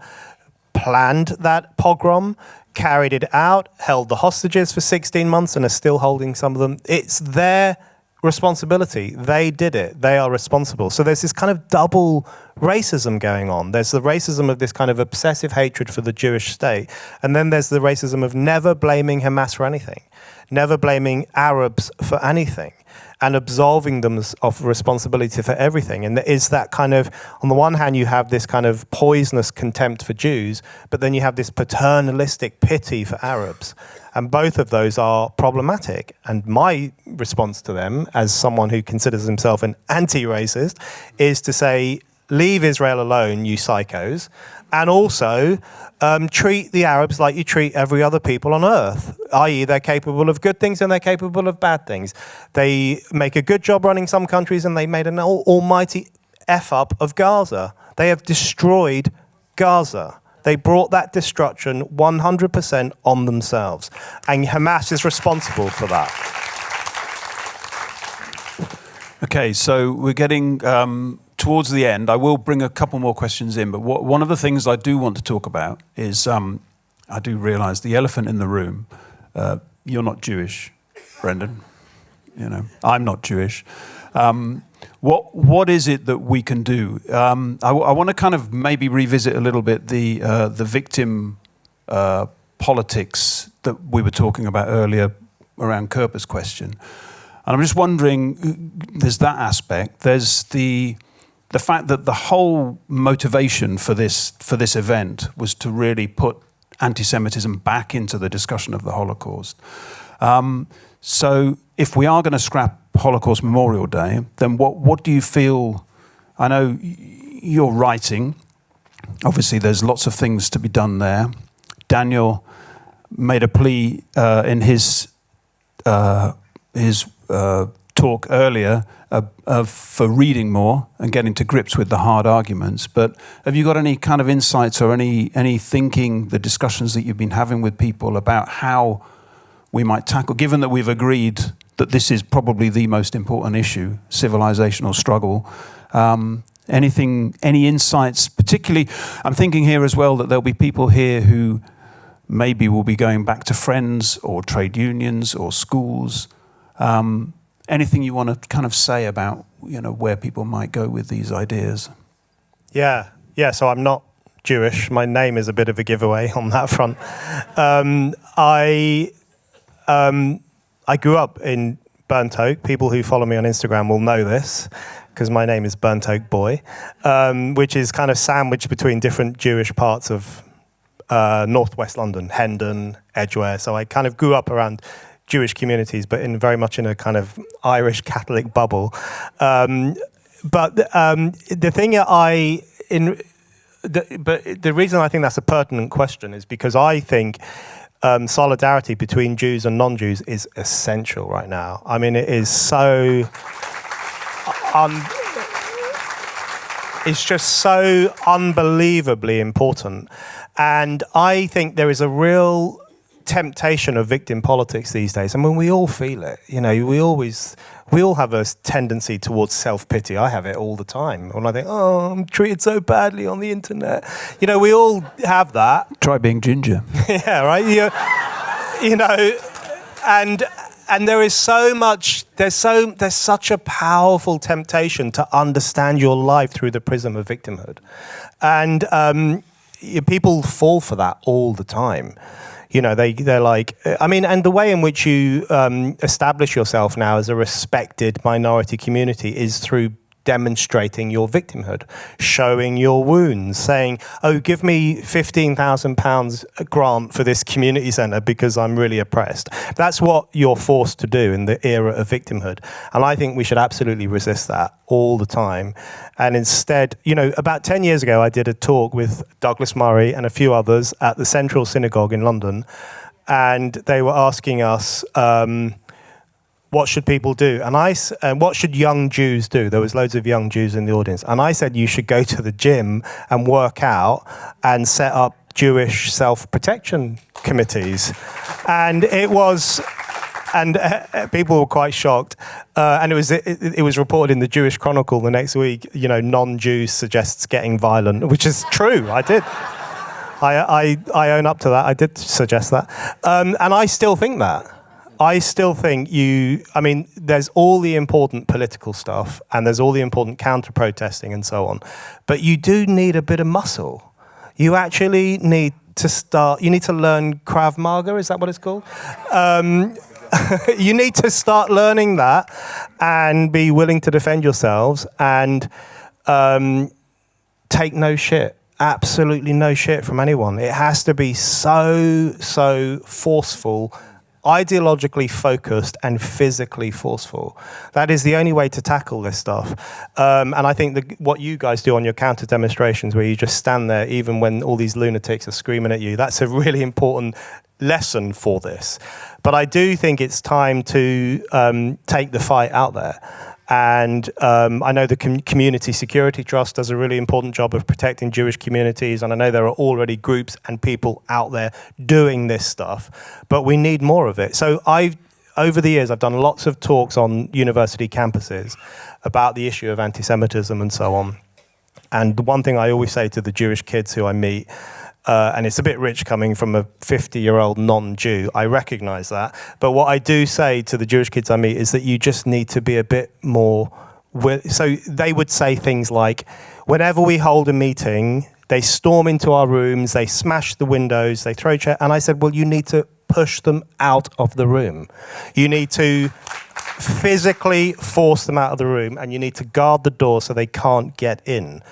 planned that pogrom, carried it out, held the hostages for 16 months and are still holding some of them. It's their responsibility. They did it. They are responsible. So there's this kind of double racism going on. There's the racism of this kind of obsessive hatred for the Jewish state, and then there's the racism of never blaming Hamas for anything, never blaming Arabs for anything. and absolving them of responsibility for everything. And there is that kind of, on the one hand, you have this kind of poisonous contempt for Jews, but then you have this paternalistic pity for Arabs. And both of those are problematic. And my response to them, as someone who considers himself an anti-racist, is to say, leave Israel alone, you psychos, and also treat the Arabs like you treat every other people on earth, i.e. they're capable of good things and they're capable of bad things. They make a good job running some countries, and they made an almighty F-up of Gaza. They have destroyed Gaza. They brought that destruction 100% on themselves. And Hamas is responsible for that. Okay, so we're getting towards the end. I will bring a couple more questions in, but one of the things I do want to talk about is, I do realise the elephant in the room. You're not Jewish, Brendan. You know, I'm not Jewish. What is it that we can do? I want to kind of maybe revisit a little bit the victim politics that we were talking about earlier around Kerper's question. And I'm just wondering, there's that aspect. There's the fact that the whole motivation for this event was to really put anti-Semitism back into the discussion of the Holocaust. So if we are going to scrap Holocaust Memorial Day, then what do you feel? I know you're writing. Obviously, there's lots of things to be done there. Daniel made a plea in his talk earlier for reading more and getting to grips with the hard arguments. But have you got any kind of insights or any thinking, the discussions that you've been having with people about how we might tackle, given that we've agreed that this is probably the most important issue, civilizational struggle? Any insights? Particularly, I'm thinking here as well that there'll be people here who maybe will be going back to friends or trade unions or schools. Anything you want to kind of say about, where people might go with these ideas? Yeah. So I'm not Jewish. My name is a bit of a giveaway on that front. I grew up in Burnt Oak. People who follow me on Instagram will know this, because my name is Burnt Oak Boy, which is kind of sandwiched between different Jewish parts of northwest London, Hendon, Edgware. So I kind of grew up around Jewish communities, but very much in a kind of Irish Catholic bubble. But the thing the reason I think that's a pertinent question is because I think solidarity between Jews and non-Jews is essential right now. I mean, it is so... it's just so unbelievably important. And I think there is a real temptation of victim politics these days. I mean, we all feel it. We all have a tendency towards self-pity. I have it all the time. When I think, I'm treated so badly on the internet. We all have that. Try being ginger. Yeah, right? And there is so much, there's such a powerful temptation to understand your life through the prism of victimhood. And people fall for that all the time. They're like, and the way in which you establish yourself now as a respected minority community is through demonstrating your victimhood, showing your wounds, saying, give me £15,000 grant for this community centre because I'm really oppressed. That's what you're forced to do in the era of victimhood. And I think we should absolutely resist that all the time. And instead, about 10 years ago, I did a talk with Douglas Murray and a few others at the Central Synagogue in London. And they were asking us, what should people do? And what should young Jews do? There was loads of young Jews in the audience. And I said, you should go to the gym and work out and set up Jewish self-protection committees. And people were quite shocked. And it was reported in the Jewish Chronicle the next week, non-Jews suggests getting violent, which is true. I did. I own up to that. I did suggest that. And I still think that. I still think there's all the important political stuff and there's all the important counter-protesting and so on. But you do need a bit of muscle. You actually need to learn Krav Maga, is that what it's called? You need to start learning that and be willing to defend yourselves and take no shit. Absolutely no shit from anyone. It has to be so forceful, ideologically focused and physically forceful. That is the only way to tackle this stuff. And I think what you guys do on your counter demonstrations, where you just stand there even when all these lunatics are screaming at you, that's a really important lesson for this. But I do think it's time to take the fight out there. And I know the Community Security Trust does a really important job of protecting Jewish communities, and I know there are already groups and people out there doing this stuff, but we need more of it. So over the years, I've done lots of talks on university campuses about the issue of anti-Semitism and so on. And the one thing I always say to the Jewish kids who I meet, and it's a bit rich coming from a 50-year-old non-Jew, I recognize that. But what I do say to the Jewish kids I meet is that you just need to be a bit more... So they would say things like, whenever we hold a meeting, they storm into our rooms, they smash the windows, they throw chairs. And I said, well, you need to push them out of the room. You need to physically force them out of the room, and you need to guard the door so they can't get in.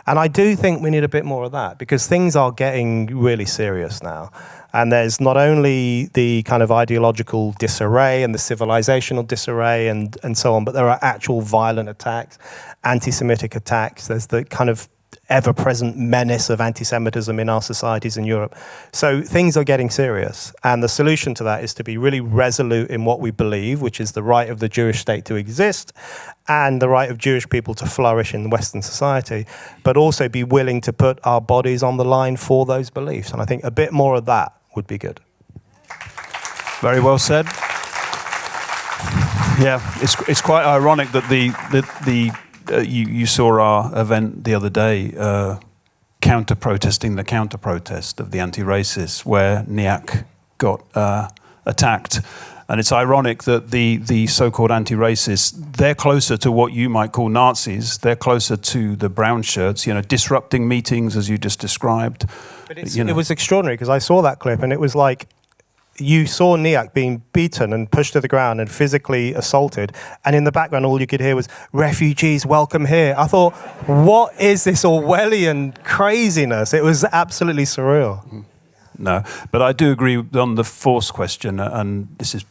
And I do think we need a bit more of that, because things are getting really serious now. And there's not only the kind of ideological disarray and the civilizational disarray and so on, but there are actual violent attacks, anti-Semitic attacks. There's the kind of ever-present menace of anti-Semitism in our societies in Europe. So things are getting serious. And the solution to that is to be really resolute in what we believe, which is the right of the Jewish state to exist and the right of Jewish people to flourish in Western society, but also be willing to put our bodies on the line for those beliefs. And I think a bit more of that would be good. Very well said. Yeah, it's quite ironic that you saw our event the other day, counter-protesting the counter-protest of the anti-racists, where NIAC got attacked. And it's ironic that the so-called anti-racists, they're closer to what you might call Nazis. They're closer to the brown shirts, disrupting meetings, as you just described. But it was extraordinary, because I saw that clip, and it was like, you saw NIAC being beaten and pushed to the ground and physically assaulted, and in the background all you could hear was, refugees, welcome here. I thought, what is this Orwellian craziness? It was absolutely surreal. No, but I do agree on the force question, and this is,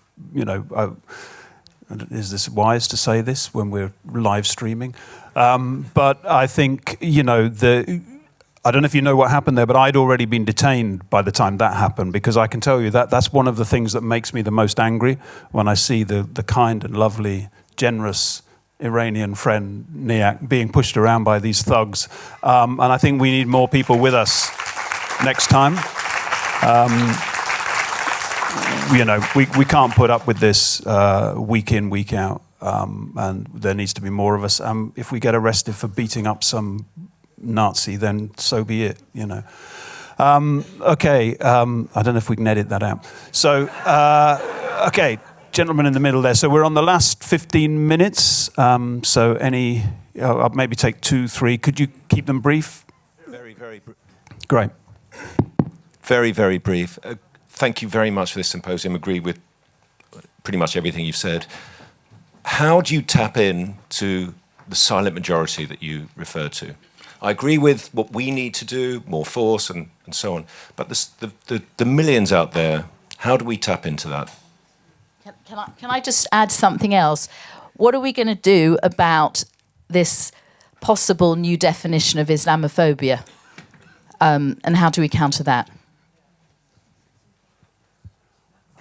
is this wise to say this when we're live streaming? But I think, I don't know if you know what happened there, but I'd already been detained by the time that happened, because I can tell you that's one of the things that makes me the most angry, when I see the kind and lovely, generous Iranian friend, NIAC, being pushed around by these thugs. And I think we need more people with us next time. We can't put up with this week in, week out, and there needs to be more of us. If we get arrested for beating up some Nazi, then so be it, Okay, I don't know if we can edit that out. So, okay, gentleman in the middle there. So we're on the last 15 minutes. So I'll maybe take 2, 3. Could you keep them brief? Very, very brief. Great. Very, very brief. Thank you very much for this symposium. Agree with pretty much everything you've said. How do you tap in to the silent majority that you refer to? I agree with what we need to do, more force and so on. But the millions out there, how do we tap into that? Can I just add something else? What are we going to do about this possible new definition of Islamophobia? And how do we counter that?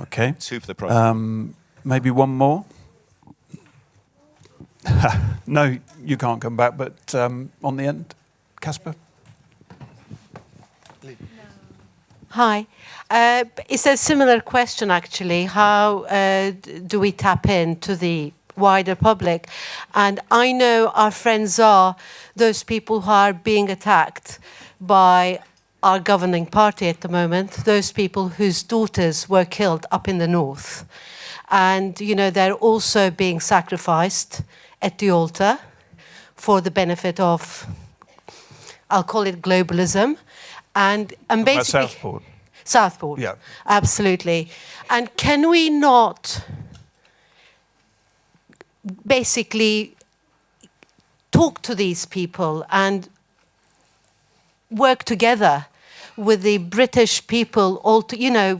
Okay. 2 for the prize. Maybe one more? No, you can't come back, but on the end, Casper? Hi. It's a similar question, actually. How do we tap into the wider public? And I know our friends are those people who are being attacked by our governing party at the moment, those people whose daughters were killed up in the north. And, they're also being sacrificed at the altar for the benefit of, I'll call it globalism. And basically... Southport. Southport. Yeah. Absolutely. And can we not basically talk to these people and work together with the British people,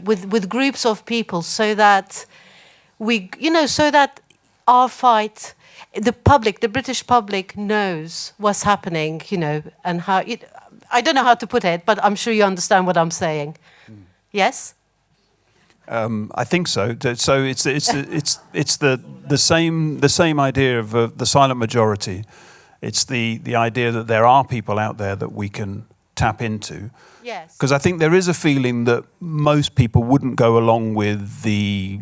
with groups of people, so that so that our fight, the British public knows what's happening, and how. I don't know how to put it, but I'm sure you understand what I'm saying. Yes. I think so. So it's the same idea of the silent majority. It's the idea that there are people out there that we can tap into. Yes. Because I think there is a feeling that most people wouldn't go along with the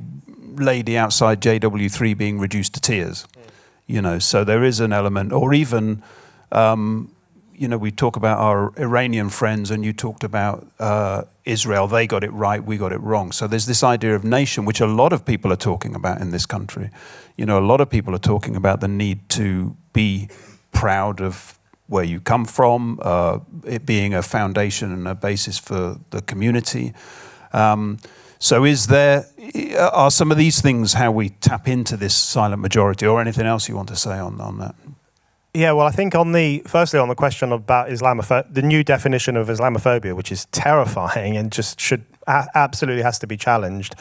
lady outside JW3 being reduced to tears. So there is an element, or even, we talk about our Iranian friends, and you talked about Israel. They got it right, we got it wrong. So there's this idea of nation, which a lot of people are talking about in this country. A lot of people are talking about the need to be proud of where you come from, it being a foundation and a basis for the community. So are some of these things how we tap into this silent majority, or anything else you want to say on that? Yeah, well, I think firstly on the question about the new definition of Islamophobia, which is terrifying and just absolutely has to be challenged.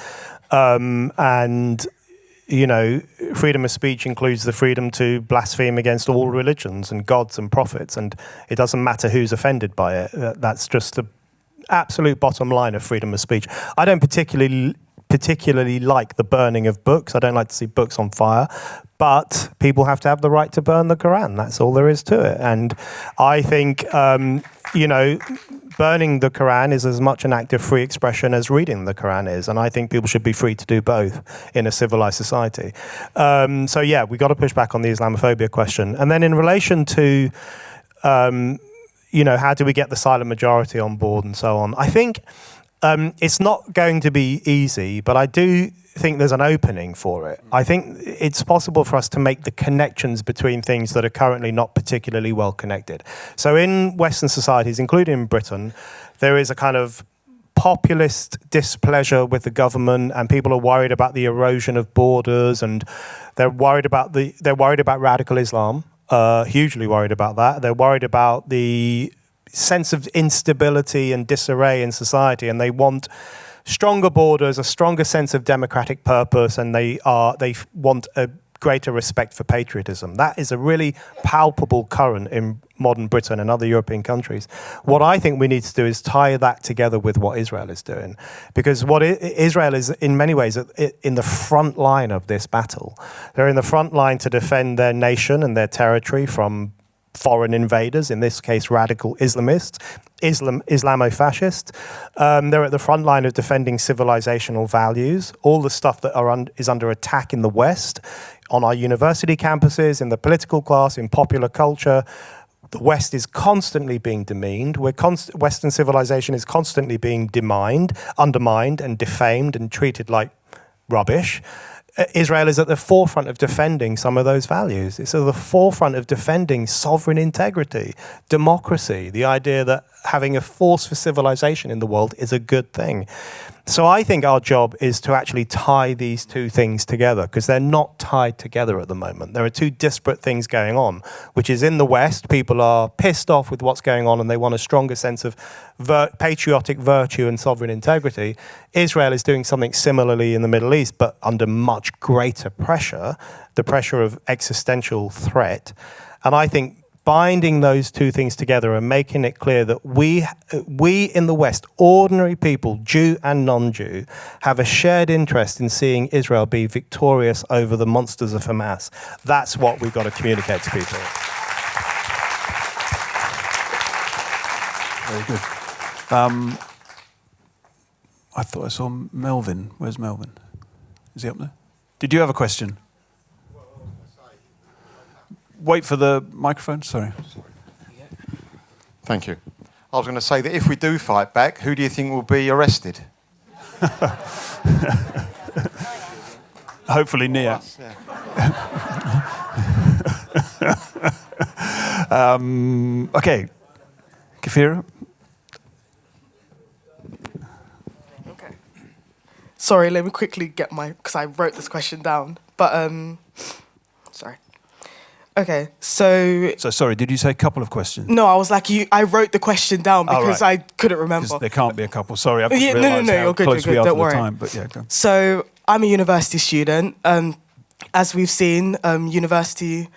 Freedom of speech includes the freedom to blaspheme against all religions and gods and prophets, and it doesn't matter who's offended by it. That's just the absolute bottom line of freedom of speech. I don't particularly like the burning of books. I don't like to see books on fire, but people have to have the right to burn the Quran. That's all there is to it. And I think, burning the Quran is as much an act of free expression as reading the Quran is. And I think people should be free to do both in a civilized society. We got to push back on the Islamophobia question. And then in relation to, how do we get the silent majority on board and so on? I think it's not going to be easy, but I do think there's an opening for it. I think it's possible for us to make the connections between things that are currently not particularly well connected. So in Western societies, including in Britain, there is a kind of populist displeasure with the government, and people are worried about the erosion of borders, and they're worried about radical Islam, hugely worried about that. They're worried about the sense of instability and disarray in society, and they want stronger borders, a stronger sense of democratic purpose, and they want a greater respect for patriotism. That is a really palpable current in modern Britain and other European countries. What I think we need to do is tie that together with what Israel is doing, because Israel is in many ways in the front line of this battle. They're in the front line to defend their nation and their territory from foreign invaders, in this case radical Islamists, Islamofascists. They're at the front line of defending civilizational values, all the stuff that is under attack in the West, on our university campuses, in the political class, in popular culture. The West is constantly being demeaned. Western civilization is constantly being undermined and defamed and treated like rubbish. Israel is at the forefront of defending some of those values. It's at the forefront of defending sovereign integrity, democracy, the idea that having a force for civilization in the world is a good thing. So I think our job is to actually tie these two things together, because they're not tied together at the moment. There are two disparate things going on, which is in the West, people are pissed off with what's going on and they want a stronger sense of patriotic virtue and sovereign integrity. Israel is doing something similarly in the Middle East, but under much greater pressure, the pressure of existential threat. And I think binding those two things together and making it clear that we in the West, ordinary people, Jew and non-Jew, have a shared interest in seeing Israel be victorious over the monsters of Hamas. That's what we've got to communicate to people. Very good. I thought I saw Melvin. Where's Melvin? Is he up there? Did you have a question? Wait for the microphone. Sorry. Thank you. I was going to say that if we do fight back, who do you think will be arrested? Hopefully Nia. Okay. Kafira? Sorry, let me quickly get because I wrote this question down. But, sorry. Okay, so... So, sorry, did you say a couple of questions? No, I was like, I wrote the question down because I couldn't remember. Because there can't be a couple. Sorry, I've Yeah, realised no, how you're good, close you're we good, are don't to worry. the time. But yeah, go on. So, I'm a university student. As we've seen, universities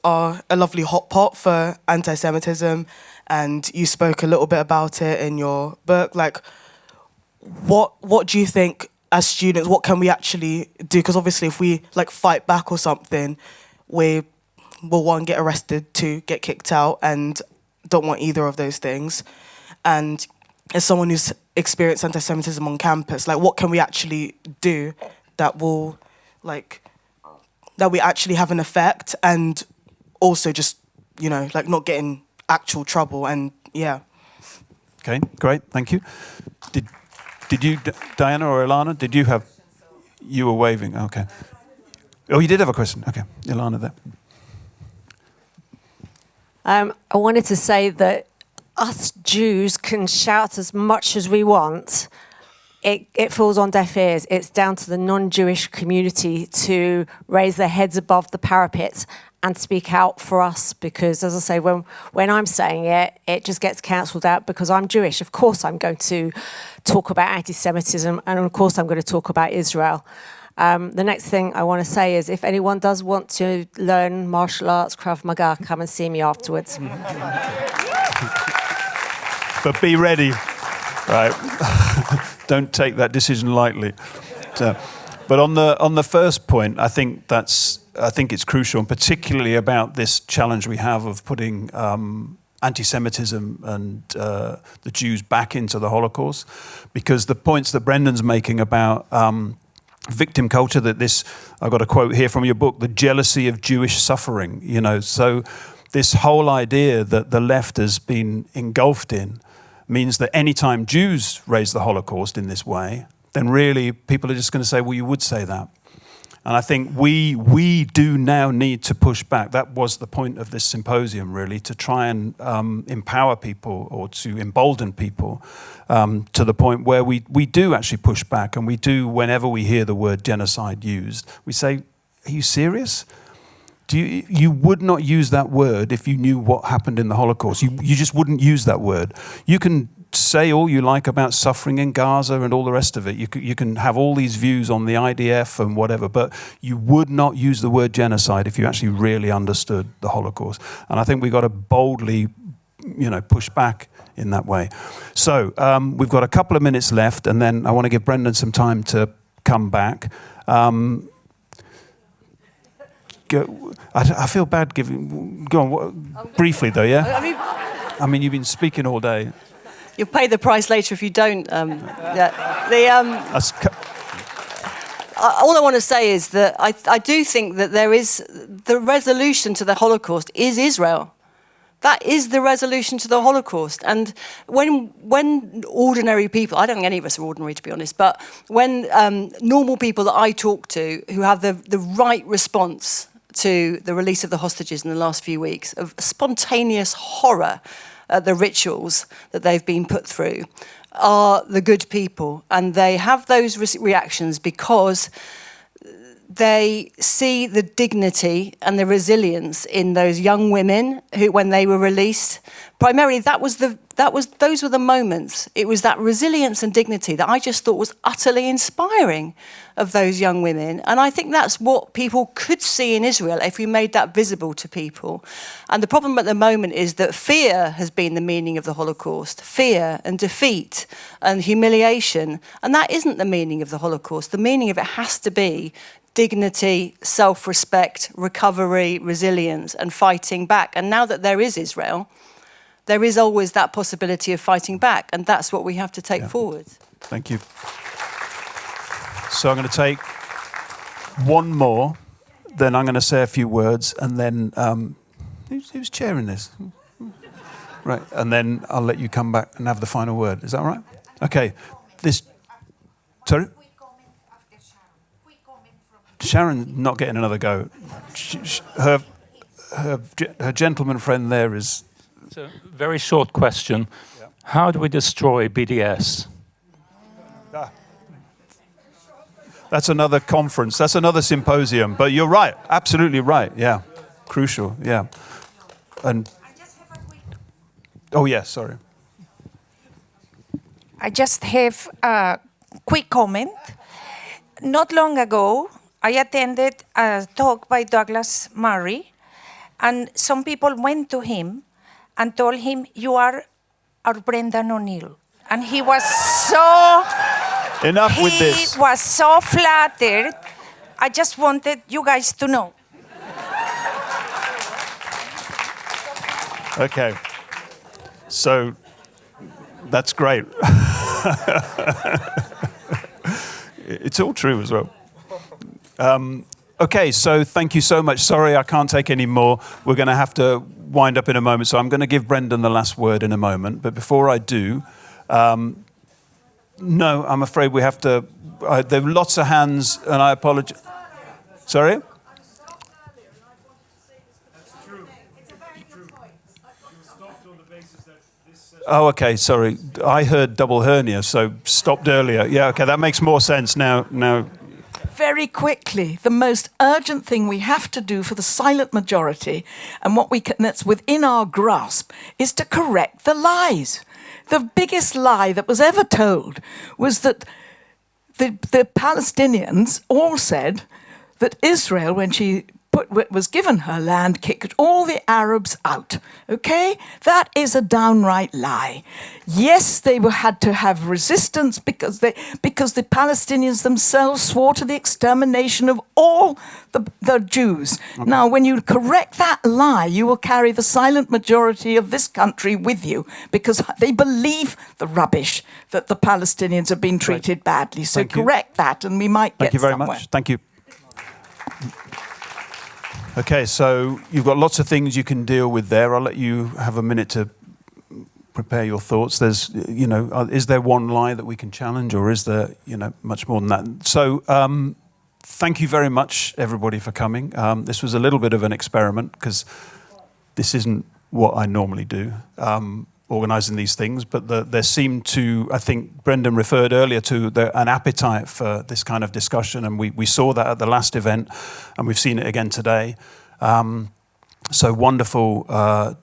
are a lovely hot pot for anti-Semitism, and you spoke a little bit about it in your book. Like, what do you think, as students, what can we actually do? Because obviously, if we like fight back or something, we will, one, get arrested, two, get kicked out, and don't want either of those things. And as someone who's experienced anti-Semitism on campus, like, what can we actually do that will, like, that we actually have an effect, and also just, you know, like, not get in actual trouble? And yeah. Okay, great, thank you. Did you, Diana or Ilana, did you have, you were waving, okay. Oh, you did have a question, okay. Ilana there. I wanted to say that us Jews can shout as much as we want. It falls on deaf ears. It's down to the non-Jewish community to raise their heads above the parapet and speak out for us, because, as I say, when I'm saying it, it just gets cancelled out because I'm Jewish. Of course I'm going to talk about anti-Semitism, and of course I'm going to talk about Israel. The next thing I want to say is, if anyone does want to learn martial arts, Krav Maga, come and see me afterwards. But be ready, right? Don't take that decision lightly. But on the first point, I think it's crucial, and particularly about this challenge we have of putting anti-Semitism and the Jews back into the Holocaust, because the points that Brendan's making about victim culture, that this, I've got a quote here from your book, the jealousy of Jewish suffering, you know, so this whole idea that the left has been engulfed in means that anytime Jews raise the Holocaust in this way, then really people are just going to say, well, you would say that. And I think we do now need to push back. That was the point of this symposium, really, to try and empower people, or to embolden people to the point where we do actually push back, and we do, whenever we hear the word genocide used, we say, are you serious? You would not use that word if you knew what happened in the Holocaust. You just wouldn't use that word. You can say all you like about suffering in Gaza and all the rest of it. You can have all these views on the IDF and whatever, but you would not use the word genocide if you actually really understood the Holocaust. And I think we've got to boldly, you know, push back in that way. So we've got a couple of minutes left, and then I want to give Brendan some time to come back. I feel bad giving. Go on, briefly though, yeah. I mean, you've been speaking all day. You'll pay the price later if you don't. All I want to say is that I do think that there is the resolution to the Holocaust is Israel. That is the resolution to the Holocaust. And when ordinary people, I don't think any of us are ordinary, to be honest, but when normal people that I talk to who have the right response to the release of the hostages in the last few weeks, of spontaneous horror at the rituals that they've been put through, are the good people. And they have those reactions because they see the dignity and the resilience in those young women who, when they were released, primarily those were the moments. It was that resilience and dignity that I just thought was utterly inspiring of those young women. And I think that's what people could see in Israel if we made that visible to people. And the problem at the moment is that fear has been the meaning of the Holocaust, fear and defeat and humiliation. And that isn't the meaning of the Holocaust. The meaning of it has to be dignity, self-respect, recovery, resilience, and fighting back. And now that there is Israel, there is always that possibility of fighting back, and that's what we have to take forward. Thank you. So I'm going to take one more, then I'm going to say a few words, and then who's chairing this? Right, and then I'll let you come back and have the final word. Is that all right? Okay. Sorry? Sharon's not getting another go. Her gentleman friend there is... It's a very short question. Yeah. How do we destroy BDS? That's another conference. That's another symposium. But you're right. Absolutely right. Yeah. Crucial. Yeah. And oh, yeah. Sorry. I just have a quick comment. Not long ago, I attended a talk by Douglas Murray, and some people went to him and told him, "You are our Brendan O'Neill." And he was so... Enough with this. He was so flattered. I just wanted you guys to know. Okay. So that's great. It's all true as well. Okay, so thank you so much. Sorry, I can't take any more. We're going to have to wind up in a moment, so I'm going to give Brendan the last word in a moment. But before I do, no, I'm afraid we have to... there are lots of hands, and I apologize. Sorry? Oh, okay, sorry. I heard double hernia, so stopped earlier. Yeah, okay, that makes more sense now. Very quickly, the most urgent thing we have to do for the silent majority, and what we can, that's within our grasp, is to correct the lies. The biggest lie that was ever told was that the Palestinians all said that Israel, when she was given her land, kicked all the Arabs out. Okay? That is a downright lie. Yes, they had to have resistance because the Palestinians themselves swore to the extermination of all the Jews. Okay. Now, when you correct that lie, you will carry the silent majority of this country with you because they believe the rubbish that the Palestinians have been treated badly. So correct that and we might get somewhere. Thank you very much. Thank you. Okay, so you've got lots of things you can deal with there. I'll let you have a minute to prepare your thoughts. There's, is there one lie that we can challenge, or is there, much more than that? So, thank you very much, everybody, for coming. This was a little bit of an experiment because this isn't what I normally do, organising these things. But there seemed to, I think Brendan referred earlier to an appetite for this kind of discussion, and we saw that at the last event, and we've seen it again today. So wonderful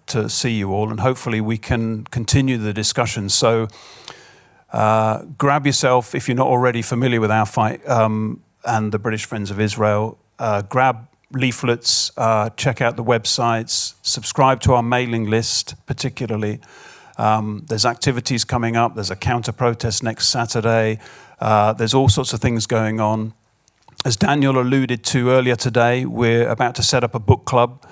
to see you all, and hopefully we can continue the discussion. So grab yourself, if you're not already familiar with our fight and the British Friends of Israel, grab leaflets, check out the websites, subscribe to our mailing list particularly. There's activities coming up. There's a counter-protest next Saturday. There's all sorts of things going on. As Daniel alluded to earlier today, we're about to set up a book club.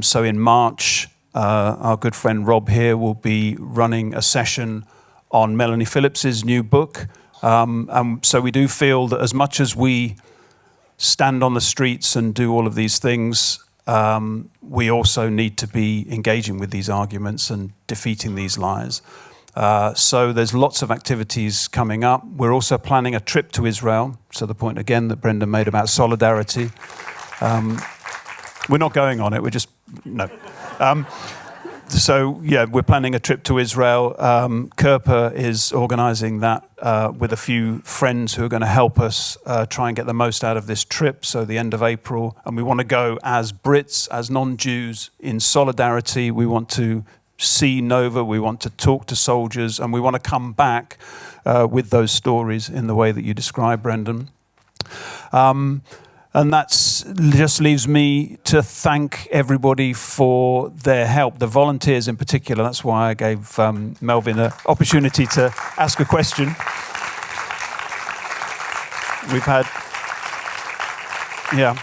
So in March, our good friend Rob here will be running a session on Melanie Phillips's new book. And so we do feel that as much as we stand on the streets and do all of these things, we also need to be engaging with these arguments and defeating these lies. So there's lots of activities coming up. We're also planning a trip to Israel. So the point again that Brendan made about solidarity. We're not going on it, we're just, no. So yeah, we're planning a trip to Israel. Kerper is organising that with a few friends who are going to help us try and get the most out of this trip. So the end of April, and we want to go as Brits, as non-Jews, in solidarity. We want to see Nova, we want to talk to soldiers, and we want to come back with those stories in the way that you described, Brendan. And that just leaves me to thank everybody for their help, the volunteers in particular. That's why I gave Melvin an opportunity to ask a question. We've had, yeah,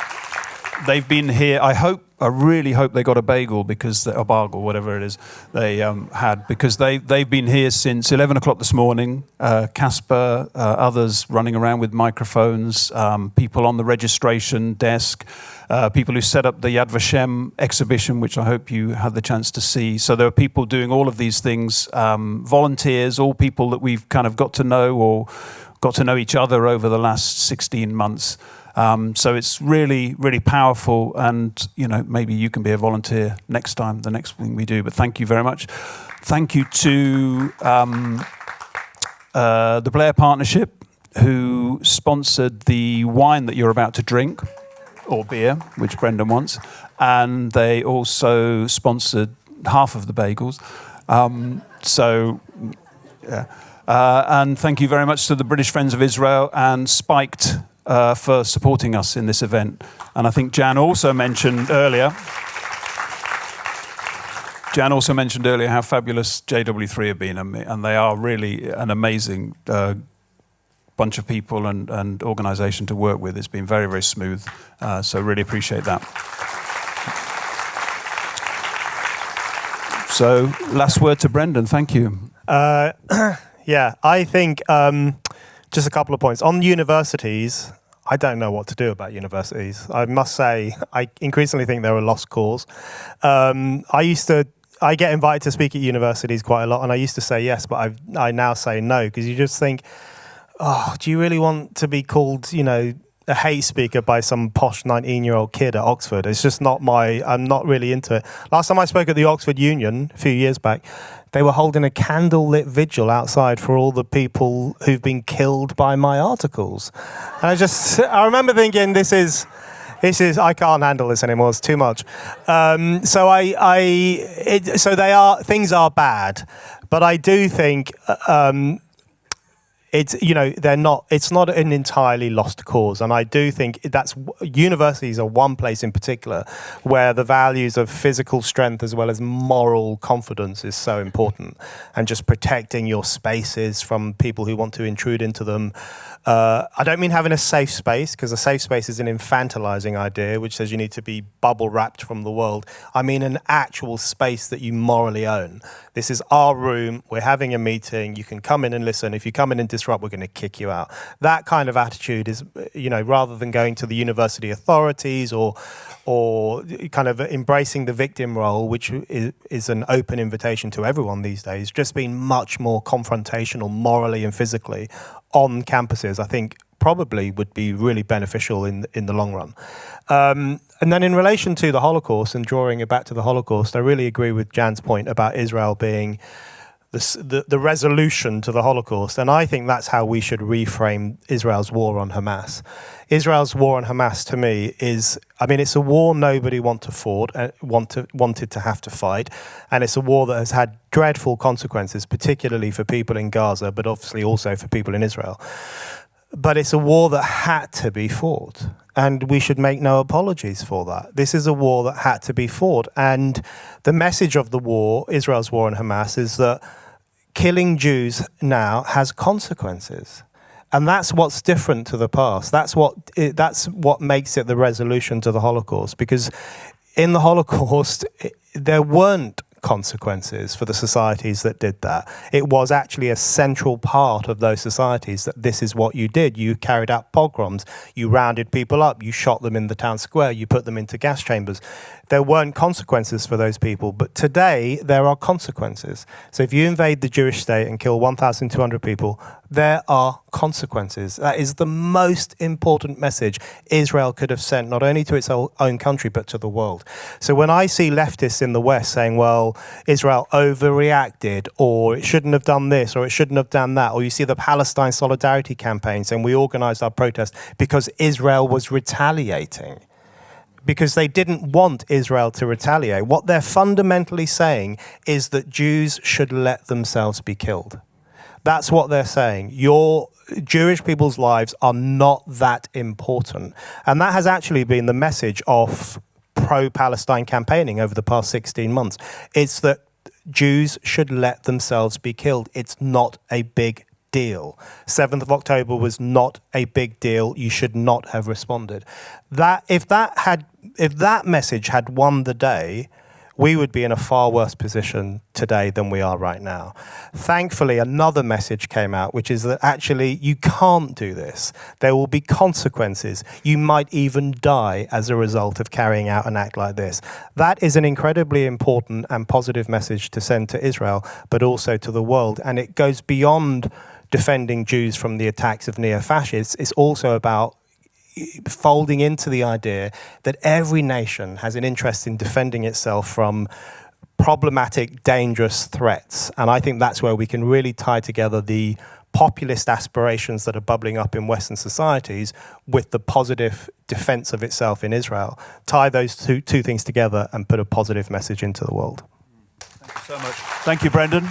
they've been here. I really hope they got a bagel because a bagel, whatever it is, they had, because they've been here since 11 o'clock this morning. Casper, others running around with microphones, people on the registration desk, people who set up the Yad Vashem exhibition, which I hope you had the chance to see. So there are people doing all of these things, volunteers, all people that we've kind of got to know or got to know each other over the last 16 months. So it's really, really powerful, and maybe you can be a volunteer next time, the next thing we do. But thank you very much. Thank you to the Blair Partnership, who sponsored the wine that you're about to drink, or beer, which Brendan wants, and they also sponsored half of the bagels. And thank you very much to the British Friends of Israel and Spiked for supporting us in this event. And I think Jan also mentioned earlier how fabulous JW3 have been, and they are really an amazing bunch of people and organisation to work with. It's been very, very smooth, so really appreciate that. So, last word to Brendan. Thank you. Yeah, I think just a couple of points. On universities, I don't know what to do about universities. I must say, I increasingly think they're a lost cause. I get invited to speak at universities quite a lot, and I used to say yes, but I now say no, because you just think, oh, do you really want to be called, a hate speaker by some posh 19-year-old kid at Oxford? It's just not I'm not really into it. Last time I spoke at the Oxford Union, a few years back, they were holding a candlelit vigil outside for all the people who've been killed by my articles. And I remember thinking, this is, I can't handle this anymore, it's too much. Things are bad, but I do think, it's not an entirely lost cause, and I do think universities are one place in particular where the values of physical strength as well as moral confidence is so important, and just protecting your spaces from people who want to intrude into them. I don't mean having a safe space, because a safe space is an infantilizing idea which says you need to be bubble wrapped from the world. I mean an actual space that you morally own. This is our room, we're having a meeting, you can come in and listen. If you come in and disrupt, we're going to kick you out. That kind of attitude is, rather than going to the university authorities or kind of embracing the victim role, which is an open invitation to everyone these days, just being much more confrontational morally and physically on campuses, I think probably would be really beneficial in the long run. And then in relation to the Holocaust and drawing it back to the Holocaust, I really agree with Jan's point about Israel being the resolution to the Holocaust. And I think that's how we should reframe Israel's war on Hamas. Israel's war on Hamas, to me, it's a war nobody wanted to have to fight. And it's a war that has had dreadful consequences, particularly for people in Gaza, but obviously also for people in Israel. But it's a war that had to be fought. And we should make no apologies for that. This is a war that had to be fought. And the message of the war, Israel's war on Hamas, is that killing Jews now has consequences. And that's what's different to the past. That's what makes it the resolution to the Holocaust. Because in the Holocaust, there weren't consequences for the societies that did that. It was actually a central part of those societies that this is what you did. You carried out pogroms, you rounded people up, you shot them in the town square, you put them into gas chambers. There weren't consequences for those people, but today there are consequences. So if you invade the Jewish state and kill 1,200 people, there are consequences. That is the most important message Israel could have sent, not only to its own country, but to the world. So when I see leftists in the West saying, well, Israel overreacted, or it shouldn't have done this, or it shouldn't have done that, or you see the Palestine Solidarity campaign saying we organized our protest because Israel was retaliating, because they didn't want Israel to retaliate. What they're fundamentally saying is that Jews should let themselves be killed. That's what they're saying. Your Jewish people's lives are not that important. And that has actually been the message of pro-Palestine campaigning over the past 16 months. It's that Jews should let themselves be killed. It's not a big deal. 7th of October was not a big deal. You should not have responded. If that message had won the day, we would be in a far worse position today than we are right now. Thankfully, another message came out, which is that actually you can't do this. There will be consequences. You might even die as a result of carrying out an act like this. That is an incredibly important and positive message to send to Israel, but also to the world. And it goes beyond defending Jews from the attacks of neo-fascists. It's also about folding into the idea that every nation has an interest in defending itself from problematic, dangerous threats. And I think that's where we can really tie together the populist aspirations that are bubbling up in Western societies with the positive defense of itself in Israel. Tie those two things together and put a positive message into the world. Thank you so much. Thank you, Brendan.